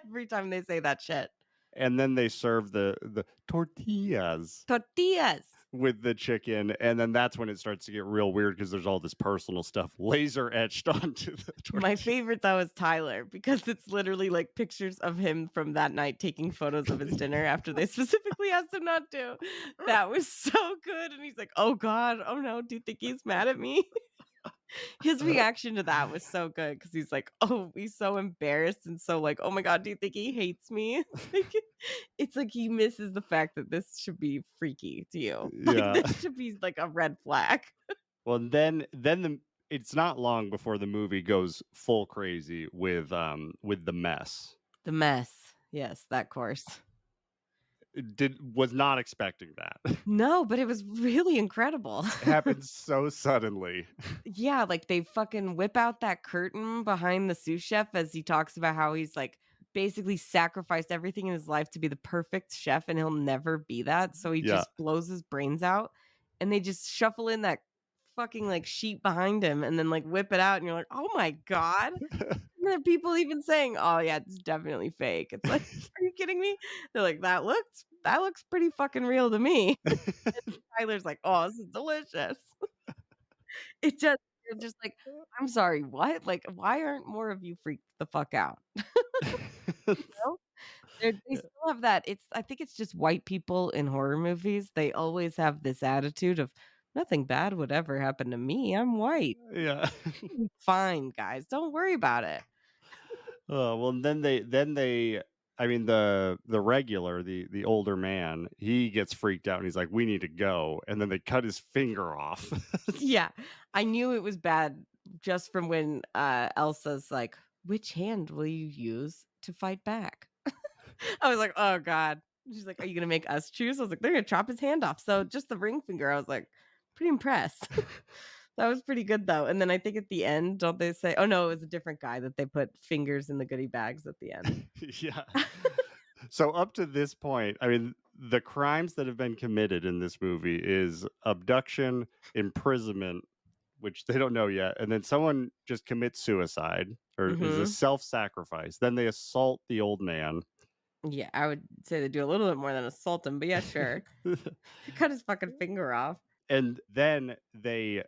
Speaker 3: every time they say that shit.
Speaker 2: And then they serve the tortillas
Speaker 3: Tortillas.
Speaker 2: with the chicken, and then that's when it starts to get real weird because there's all this personal stuff laser etched onto the tortilla.
Speaker 3: My favorite though is Tyler, because it's literally like pictures of him from that night taking photos of his dinner after they specifically asked him not to. That was so good. And he's like, oh God, oh no, do you think he's mad at me? His reaction to that was so good because he's like, oh, he's so embarrassed and so like, oh my God, do you think he hates me? It's like he misses the fact that this should be freaky to you. Like
Speaker 2: Yeah.
Speaker 3: this should be like a red flag.
Speaker 2: Well, then it's not long before the movie goes full crazy with the mess.
Speaker 3: The mess. Yes, that course.
Speaker 2: Was not expecting that.
Speaker 3: No, but it was really incredible.
Speaker 2: It happened so suddenly.
Speaker 3: Yeah, like they fucking whip out that curtain behind the sous chef as he talks about how he's like basically sacrificed everything in his life to be the perfect chef and he'll never be that. So he
Speaker 2: Yeah.
Speaker 3: just blows his brains out and they just shuffle in that fucking like sheet behind him and then like whip it out and you're like, oh my God. And there are people even saying, oh yeah, it's definitely fake. It's like, are you kidding me? They're like, that looks pretty fucking real to me. And Tyler's like, oh, this is delicious. It just, you're just like, I'm sorry, what? Like, why aren't more of you freaked the fuck out? You know? They still have that. I think it's just white people in horror movies. They always have this attitude of nothing bad would ever happen to me. I'm white.
Speaker 2: Yeah.
Speaker 3: Fine, guys. Don't worry about it.
Speaker 2: Oh, well, then they I mean the regular, the older man, he gets freaked out and he's like, we need to go. And then they cut his finger off.
Speaker 3: Yeah. I knew it was bad just from when Elsa's like, which hand will you use to fight back? I was like, oh God. She's like, are you gonna make us choose? I was like, they're gonna chop his hand off. So just the ring finger. I was like, pretty impressed. That was pretty good though. And then I think at the end, don't they say, oh no, it was a different guy that they put fingers in the goodie bags at the end.
Speaker 2: Yeah. So up to this point, I mean, the crimes that have been committed in this movie is abduction, imprisonment, which they don't know yet, and then someone just commits suicide or is a
Speaker 3: Mhm.
Speaker 2: self-sacrifice. Then they assault the old man.
Speaker 3: Yeah, I would say they do a little bit more than assault him, but yeah, sure. He cut his fucking finger off.
Speaker 2: And then they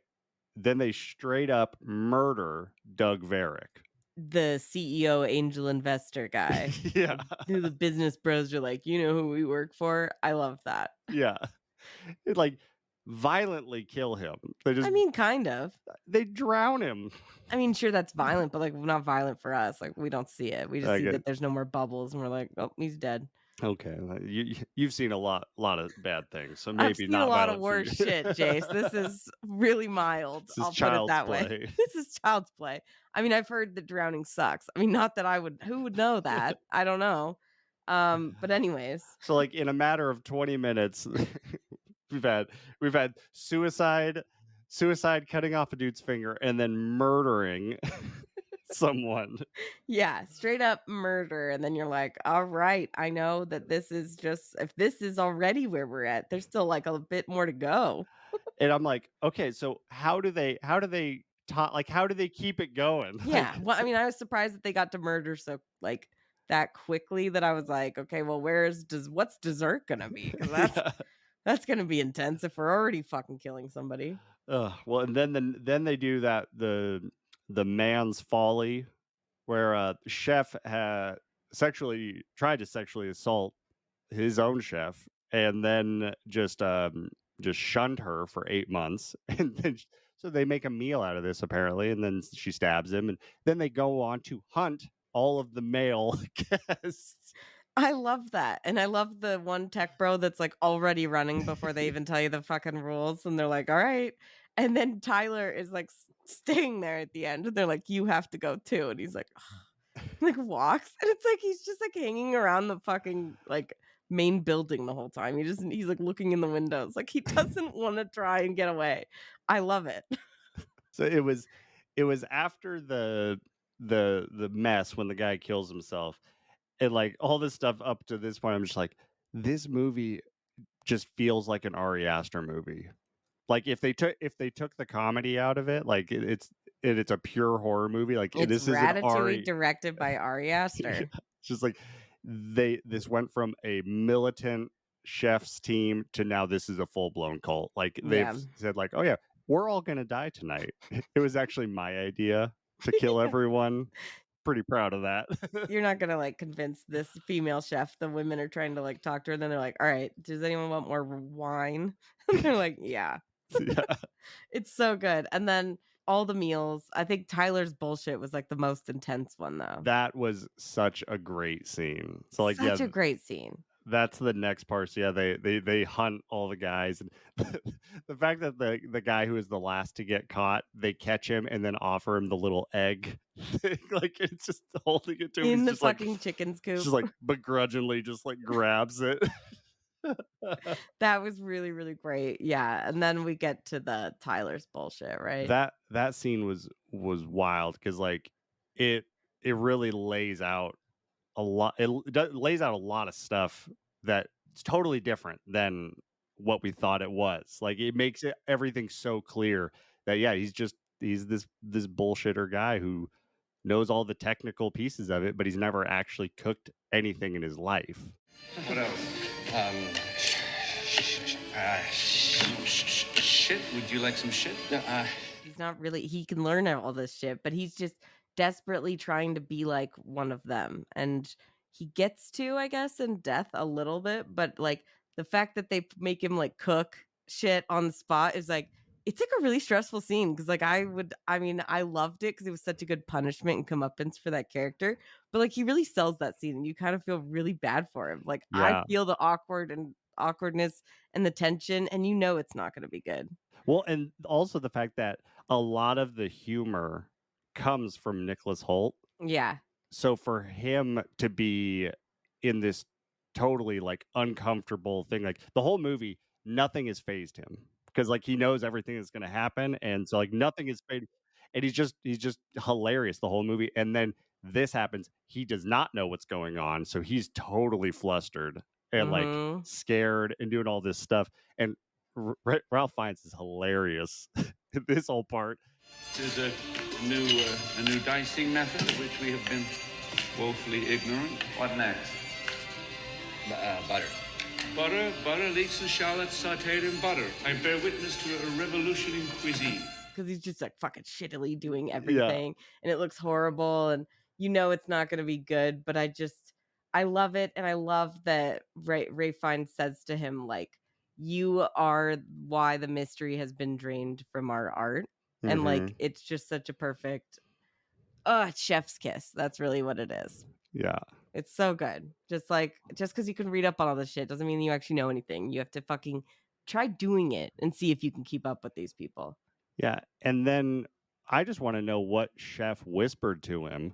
Speaker 2: straight up murder Doug Varick.
Speaker 3: The CEO angel investor guy.
Speaker 2: Yeah.
Speaker 3: Who the business bros are like, you know who we work for? I love that.
Speaker 2: Yeah. It like violently kill him.
Speaker 3: I mean, kind of.
Speaker 2: They drown him.
Speaker 3: I mean, sure, that's violent, but like not violent for us. Like we don't see it. We just
Speaker 2: I
Speaker 3: see
Speaker 2: get
Speaker 3: that
Speaker 2: it.
Speaker 3: there's no more bubbles, and we're like, oh, he's dead.
Speaker 2: Okay, you've seen a lot of bad things, so
Speaker 3: I've
Speaker 2: maybe
Speaker 3: seen
Speaker 2: not
Speaker 3: a lot of
Speaker 2: violent for
Speaker 3: worse
Speaker 2: you.
Speaker 3: shit, Jace. This is really mild.
Speaker 2: This is
Speaker 3: I'll put it
Speaker 2: child's
Speaker 3: that way.
Speaker 2: play.
Speaker 3: This is child's play. I mean, I've heard that drowning sucks. I mean, not that I would. Who would know that? I don't know. But anyways,
Speaker 2: So like in a matter of 20 minutes, we've had suicide, cutting off a dude's finger, and then murdering someone.
Speaker 3: yeah, straight up murder, and then you're like, all right, I know that this is just if this is already where we're at, there's still like a bit more to go.
Speaker 2: And I'm like, okay, so how do they how do they keep it going?
Speaker 3: Yeah. Well, I mean, I was surprised that they got to murder so like that quickly that I was like, okay, well, what's dessert gonna be? Because that's gonna be intense if we're already fucking killing somebody.
Speaker 2: Well, and then they do that the man's folly, where chef had tried to sexually assault his own chef, and then just shunned her for 8 months, and then so they make a meal out of this apparently, and then she stabs him, and then they go on to hunt all of the male guests.
Speaker 3: I love that. And I love the one tech bro that's like already running before they even tell you the fucking rules. And they're like, all right. And then Tyler is like staying there at the end. And they're like, you have to go too. And he's like, like walks, and it's like he's just like hanging around the fucking like main building the whole time. He's like looking in the windows, like he doesn't want to try and get away. I love it.
Speaker 2: So it was after the mess when the guy kills himself, and like all this stuff up to this point, I'm just like, this movie just feels like an Ari Aster movie. Like if they took the comedy out of it, like it's a pure horror movie. Like
Speaker 3: It's
Speaker 2: this is an
Speaker 3: Ratatouille
Speaker 2: Ari.
Speaker 3: directed by Ari Aster.
Speaker 2: Yeah, it's just like this went from a militant chef's team to now this is a full blown cult. Like they've said, like, oh yeah, we're all gonna die tonight. It was actually my idea to kill everyone. Pretty proud of that.
Speaker 3: You're not gonna like convince this female chef. The women are trying to like talk to her, and then they're like, "All right, does anyone want more wine?" And they're like, "Yeah."
Speaker 2: Yeah.
Speaker 3: It's so good. And then all the meals. I think Tyler's bullshit was like the most intense one though.
Speaker 2: That was such a great scene. So like,
Speaker 3: Such
Speaker 2: yeah,
Speaker 3: a great scene.
Speaker 2: that's the next part. So yeah, they hunt all the guys, and the fact that the guy who is the last to get caught, they catch him and then offer him the little egg thing. Like it's just holding it to him.
Speaker 3: In
Speaker 2: He's
Speaker 3: the
Speaker 2: just
Speaker 3: fucking
Speaker 2: like,
Speaker 3: chicken scoop.
Speaker 2: just like begrudgingly just like grabs it.
Speaker 3: That was really, really great. Yeah. And then we get to the Tyler's bullshit, right?
Speaker 2: That scene was wild because like it really lays out a lot. It lays out a lot of stuff that's totally different than what we thought it was. Like it makes everything so clear that yeah, he's this bullshitter guy who knows all the technical pieces of it, but he's never actually cooked anything in his life.
Speaker 4: What else? Shit. Would you like some shit?
Speaker 3: He's not really, he can learn all this shit, but he's just desperately trying to be like one of them. And he gets to, I guess, in death a little bit, but like the fact that they make him like cook shit on the spot is like, it's like a really stressful scene because like I loved it because it was such a good punishment and comeuppance for that character. But like he really sells that scene and you kind of feel really bad for him. Like I feel the awkwardness and the tension, and you know it's not going to be good.
Speaker 2: Well, and also the fact that a lot of the humor comes from Nicholas Hoult.
Speaker 3: Yeah.
Speaker 2: So for him to be in this totally like uncomfortable thing, like the whole movie, nothing has phased him because like he knows everything that's going to happen, and so like nothing is phased, and he's just hilarious the whole movie. And then this happens, he does not know what's going on, so he's totally flustered and like scared and doing all this stuff. And Ralph Fiennes is hilarious. This whole part.
Speaker 4: There's a new dicing method of which we have been woefully ignorant. What next?
Speaker 1: Butter.
Speaker 4: Butter, leeks and shallots sauteed in butter. I bear witness to a revolution in cuisine.
Speaker 3: Because he's just like fucking shittily doing everything, and it looks horrible, and you know it's not going to be good. But I love it, and I love that Ray Fiennes says to him like, "You are why the mystery has been drained from our art," and like it's just such a perfect, chef's kiss. That's really what it is.
Speaker 2: Yeah.
Speaker 3: It's so good. Just because you can read up on all this shit doesn't mean you actually know anything. You have to fucking try doing it and see if you can keep up with these people.
Speaker 2: Yeah. And then I just want to know what chef whispered to him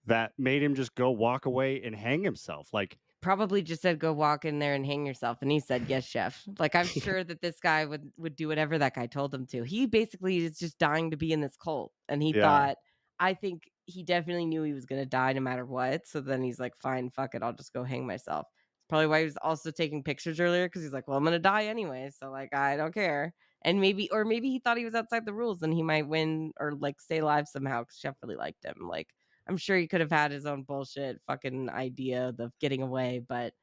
Speaker 2: that made him just go walk away and hang himself. Like
Speaker 3: probably just said, go walk in there and hang yourself. And he said, yes, chef. Like, I'm sure that this guy would do whatever that guy told him to. He basically is just dying to be in this cult. And he thought, I think he definitely knew he was going to die no matter what. So then he's like, fine, fuck it. I'll just go hang myself. It's probably why he was also taking pictures earlier. Because he's like, well, I'm going to die anyway. So like, I don't care. And maybe he thought he was outside the rules and he might win or like stay alive somehow because chef really liked him. Like, I'm sure he could have had his own bullshit fucking idea of getting away, but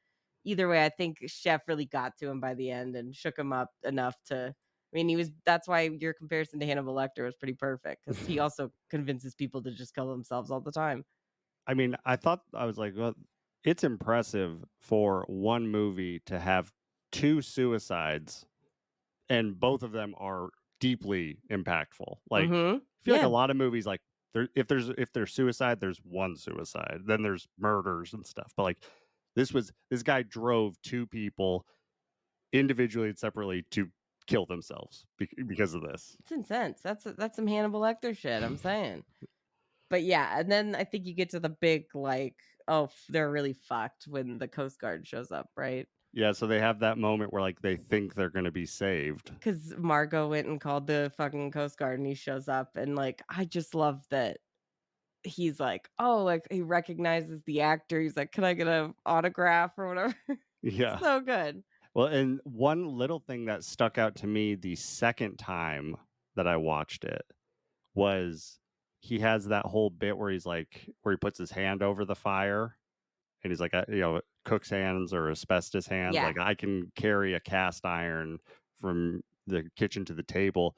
Speaker 3: either way, I think Chef really got to him by the end and shook him up enough to. I mean, that's why your comparison to Hannibal Lecter was pretty perfect because he also convinces people to just kill themselves all the time.
Speaker 2: I mean, I was like, well, it's impressive for one movie to have 2 suicides, and both of them are deeply impactful. Like, I feel like a lot of movies, like, if there's suicide, there's one suicide, then there's murders and stuff. But like this guy drove 2 people individually and separately to kill themselves because of this.
Speaker 3: It's intense. That's some Hannibal Lecter shit. I'm saying. But yeah, and then I think you get to the big like, oh, they're really fucked when the Coast Guard shows up, right?
Speaker 2: Yeah, so they have that moment where like they think they're going to be saved.
Speaker 3: Because Margot went and called the fucking Coast Guard, and he shows up, and like I just love that he's like, oh, like he recognizes the actor. He's like, can I get an autograph or whatever?
Speaker 2: Yeah.
Speaker 3: So good.
Speaker 2: Well, and one little thing that stuck out to me the second time that I watched it was he has that whole bit where he's like, where he puts his hand over the fire and he's like, cook's hands or asbestos hands.
Speaker 3: Yeah.
Speaker 2: Like, I can carry a cast iron from the kitchen to the table.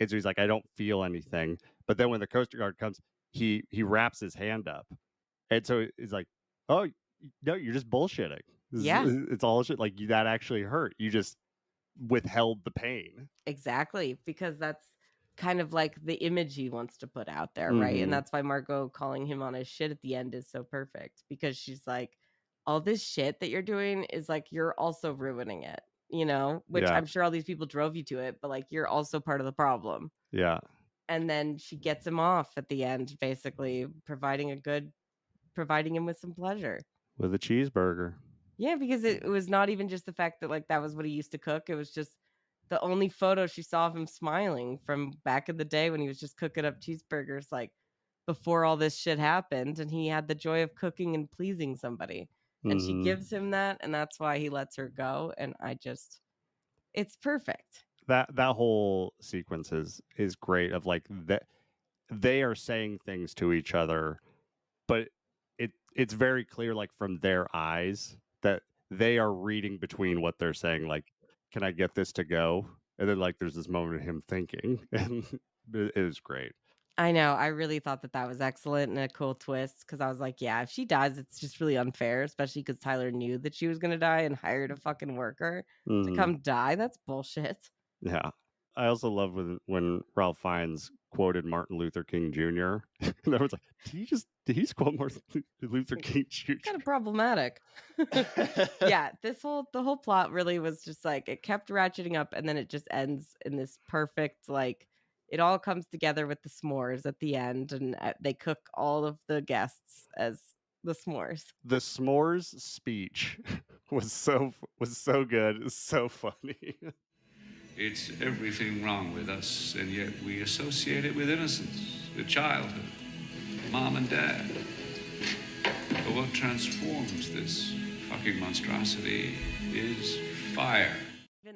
Speaker 2: And so he's like, I don't feel anything. But then when the Coast Guard comes, he wraps his hand up. And so he's like, oh, no, you're just bullshitting.
Speaker 3: Yeah.
Speaker 2: It's all shit. Like, that actually hurt. You just withheld the pain.
Speaker 3: Exactly, because that's kind of like the image he wants to put out there, right? And that's why Margot calling him on his shit at the end is so perfect, because she's like, all this shit that you're doing is like you're also ruining it, which
Speaker 2: Yeah.
Speaker 3: I'm sure all these people drove you to it, but like you're also part of the problem.
Speaker 2: Yeah.
Speaker 3: And then she gets him off at the end, basically providing him with some pleasure.
Speaker 2: With a cheeseburger.
Speaker 3: Yeah, because it was not even just the fact that like that was what he used to cook. It was just the only photo she saw of him smiling from back in the day when he was just cooking up cheeseburgers, like before all this shit happened, and he had the joy of cooking and pleasing somebody. And she gives him that, and that's why he lets her go. And it's perfect.
Speaker 2: That whole sequence is great, of like that they are saying things to each other, but it's very clear, like from their eyes, that they are reading between what they're saying. Like, can I get this to go? And then like there's this moment of him thinking, and it is great.
Speaker 3: I know. I really thought that was excellent and a cool twist, because I was like, yeah, if she dies, it's just really unfair, especially because Tyler knew that she was going to die and hired a fucking worker to come die. That's bullshit.
Speaker 2: Yeah. I also love when Ralph Fiennes quoted Martin Luther King Jr. And I was like, did he just quote Martin Luther King Jr.?
Speaker 3: Kind of problematic. Yeah, the whole plot really was just like, it kept ratcheting up, and then it just ends in this perfect, like, it all comes together with the s'mores at the end, and they cook all of the guests as the s'mores.
Speaker 2: The s'mores speech was so good. It's so funny.
Speaker 4: It's everything wrong with us, and yet we associate it with innocence, with childhood, mom and dad. But what transforms this fucking monstrosity is fire.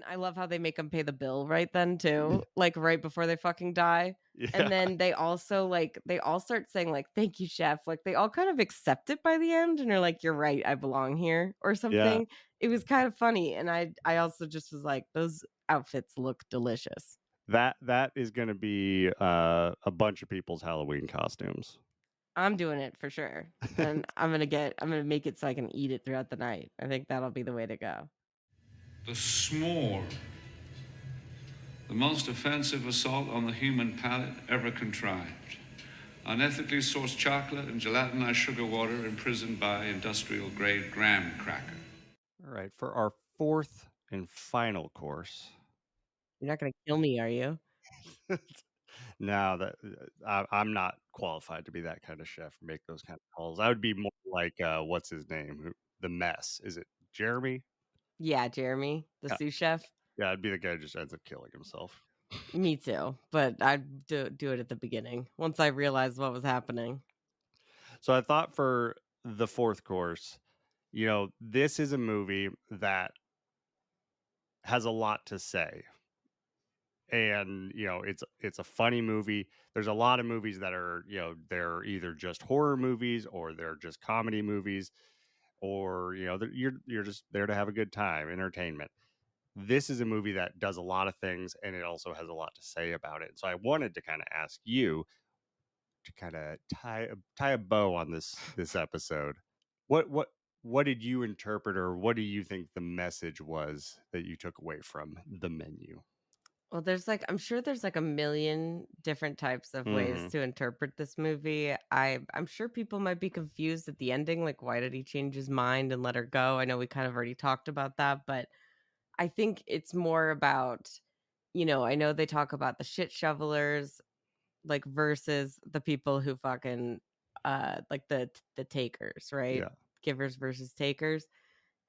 Speaker 3: I love how they make them pay the bill right then too, like right before they fucking die.
Speaker 2: Yeah.
Speaker 3: And then they also they all start saying like, thank you, chef. Like they all kind of accept it by the end, and are like, you're right, I belong here or something.
Speaker 2: Yeah.
Speaker 3: It was kind of funny. And I also just was like, those outfits look delicious.
Speaker 2: That is going to be a bunch of people's Halloween costumes.
Speaker 3: I'm doing it for sure. And I'm going to make it so I can eat it throughout the night. I think that'll be the way to go.
Speaker 4: The s'more. The most offensive assault on the human palate ever contrived. Unethically sourced chocolate and gelatinized sugar water imprisoned by industrial-grade graham cracker.
Speaker 2: All right, for our fourth and final course.
Speaker 3: You're not going to kill me, are you?
Speaker 2: No, that I'm not qualified to be that kind of chef, make those kind of calls. I would be more like what's his name? The Mess. Is it Jeremy?
Speaker 3: Yeah, Jeremy, the sous chef.
Speaker 2: Yeah, I'd be the guy who just ends up killing himself.
Speaker 3: Me too, but I'd do it at the beginning once I realized what was happening.
Speaker 2: So I thought for the fourth course, this is a movie that has a lot to say. And it's a funny movie. There's a lot of movies that are they're either just horror movies or they're just comedy movies, or you're just there to have a good time, entertainment. This is a movie that does a lot of things, and it also has a lot to say about it. So I wanted to kind of ask you to kind of tie a bow on this episode. What did you interpret, or what do you think the message was that you took away from the menu?
Speaker 3: Well, I'm sure there's like a million different types of ways to interpret this movie. I'm sure people might be confused at the ending, like why did he change his mind and let her go? I know we kind of already talked about that, but I think it's more about, I know they talk about the shit shovelers, like versus the people who fucking like the takers, right?
Speaker 2: Yeah.
Speaker 3: Givers versus takers.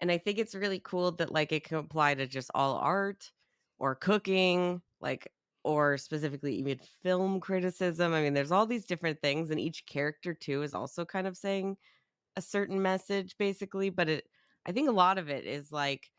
Speaker 3: And I think it's really cool that like it can apply to just all art or cooking, like, or specifically even film criticism. I mean, there's all these different things, and each character too is also kind of saying a certain message basically, but I think a lot of it is like,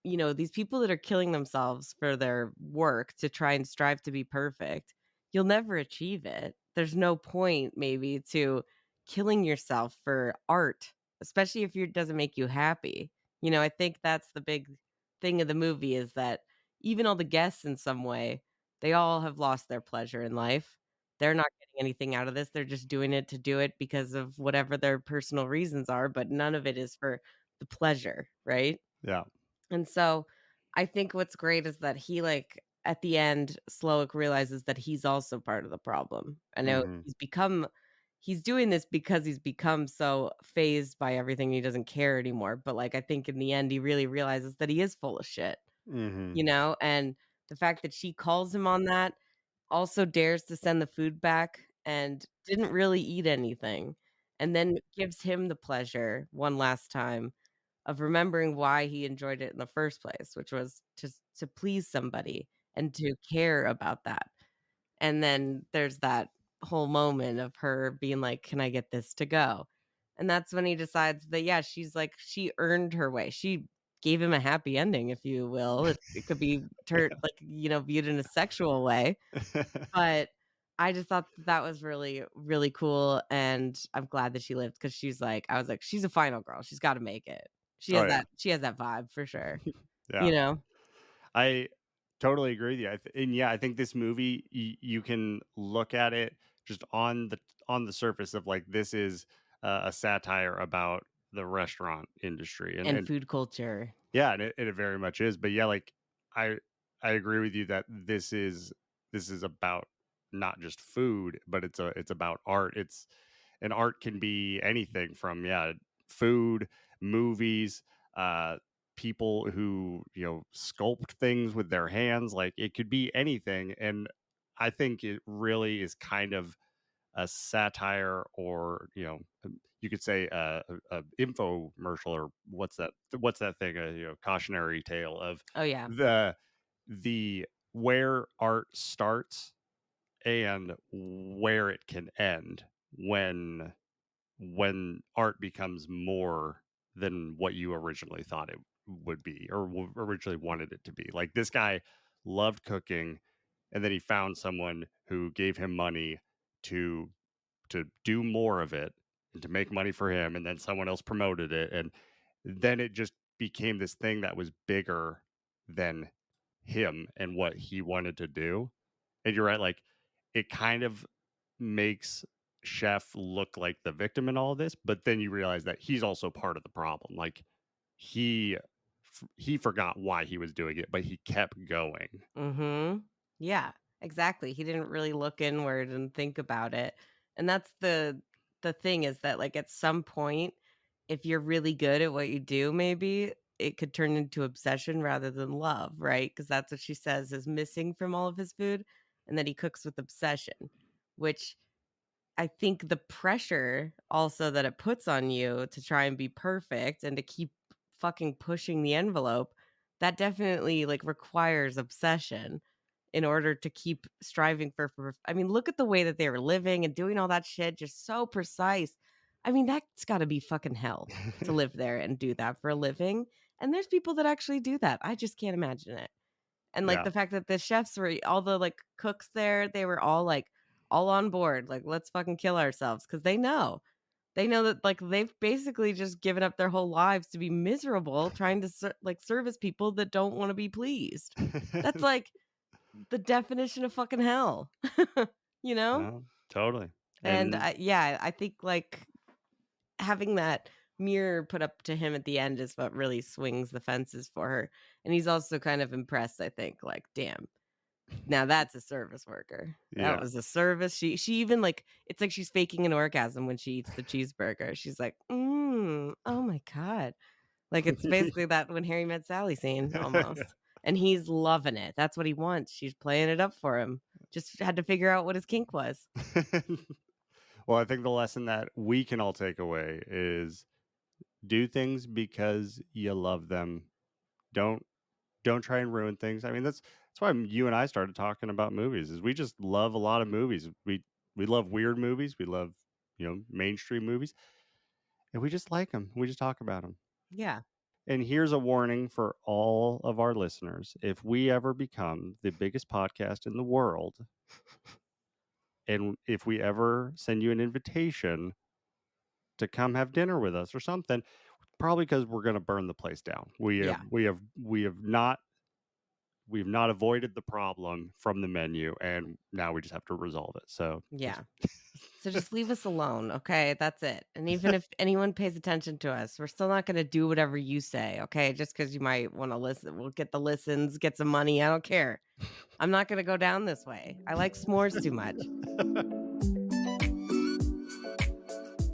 Speaker 3: these people that are killing themselves for their work to try and strive to be perfect, you'll never achieve it. There's no point, maybe, to killing yourself for art, especially if it doesn't make you happy. I think that's the big thing of the movie is that even all the guests, in some way, they all have lost their pleasure in life. They're not getting anything out of this. They're just doing it to do it because of whatever their personal reasons are, but none of it is for the pleasure, right?
Speaker 2: Yeah.
Speaker 3: And so I think what's great is that he like at the end, Slowick realizes that he's also part of the problem. I know
Speaker 2: Hmm.
Speaker 3: he's doing this because he's become so phased by everything he doesn't care anymore. But like I think in the end he really realizes that he is full of shit,
Speaker 2: Hmm.
Speaker 3: and the fact that she calls him on that, also dares to send the food back and didn't really eat anything, and then gives him the pleasure one last time of remembering why he enjoyed it in the first place, which was to please somebody and to care about that. And then there's that whole moment of her being like, "Can I get this to go?" And that's when he decides that, yeah, she's like, she earned her way. She gave him a happy ending, if you will. It could be like, viewed in a sexual way. But I just thought that was really, really cool. And I'm glad that she lived because I was like, she's a final girl. She's got to make it.
Speaker 2: Oh yeah.
Speaker 3: She has that vibe for sure.
Speaker 2: Yeah.
Speaker 3: You know?
Speaker 2: I totally agree with you. And yeah, I think this movie you can look at it just on the surface of like this is a satire about the restaurant industry, and
Speaker 3: And food culture.
Speaker 2: yeah, and it very much is. But yeah, like I I agree with you that this is about not just food, but it's about art. And art can be anything from food, movies, uh people who sculpt things with their hands. Like it could be anything, and I think it really is kind of a satire, or you could say a infomercial, or what's that thing, a cautionary tale of
Speaker 3: Oh yeah.
Speaker 2: the where art starts and where it can end when art becomes more than what you originally thought it would be, or originally wanted it to be. Like this guy loved cooking, and then he found someone who gave him money to do more of it and to make money for him, and then someone else promoted it, and then it just became this thing that was bigger than him and what he wanted to do. And you're right, like it kind of makes Chef look like the victim in all of this, but then you realize that he's also part of the problem. Like he he forgot why he was doing it, but he kept going.
Speaker 3: Mm-hmm. Yeah, exactly. He didn't really look inward and think about it. And that's the thing is that like at some point, if you're really good at what you do, maybe it could turn into obsession rather than love, right? Because that's what she says is missing from all of his food, and that he cooks with obsession, which I think the pressure also that it puts on you to try and be perfect and to keep fucking pushing the envelope, that definitely like requires obsession in order to keep striving I mean, look at the way that they were living and doing all that shit, just so precise. I mean, that's got to be fucking hell to live there and do that for a living. And there's people that actually do that. I just can't imagine it. And like
Speaker 2: Yeah.
Speaker 3: the fact that the chefs were all the like cooks there, they were all like all on board, like let's fucking kill ourselves because they know that like they've basically just given up their whole lives to be miserable trying to like service people that don't want to be pleased. That's like the definition of fucking hell, you know?
Speaker 2: No, totally.
Speaker 3: And
Speaker 2: And
Speaker 3: yeah, I think like having that mirror put up to him at the end is what really swings the fences for her. And he's also kind of impressed, I think, like, damn, now that's a service worker. That
Speaker 2: yeah.
Speaker 3: was a service. She even like it's like she's faking an orgasm when she eats the cheeseburger. She's like, oh my God. Like it's basically that When Harry Met Sally scene almost. And he's loving it. That's what he wants. She's playing it up for him. just had to figure out what his kink was.
Speaker 2: Well, I think the lesson that we can all take away is do things because you love them. Don't try and ruin things. I mean, that's why you and I started talking about movies. Is we just love a lot of movies. We love weird movies. We love, mainstream movies, and we just like them. We just talk about them.
Speaker 3: Yeah.
Speaker 2: And here's a warning for all of our listeners: if we ever become the biggest podcast in the world, and if we ever send you an invitation to come have dinner with us or something, probably because we're going to burn the place down. We have not avoided the problem from the menu, and now we just have to resolve it. So
Speaker 3: Yeah. So just leave us alone, okay? That's it. And even if anyone pays attention to us, we're still not going to do whatever you say, okay? Just because you might want to listen. We'll get the listens, get some money. I don't care. I'm not going to go down this way. I like s'mores too much.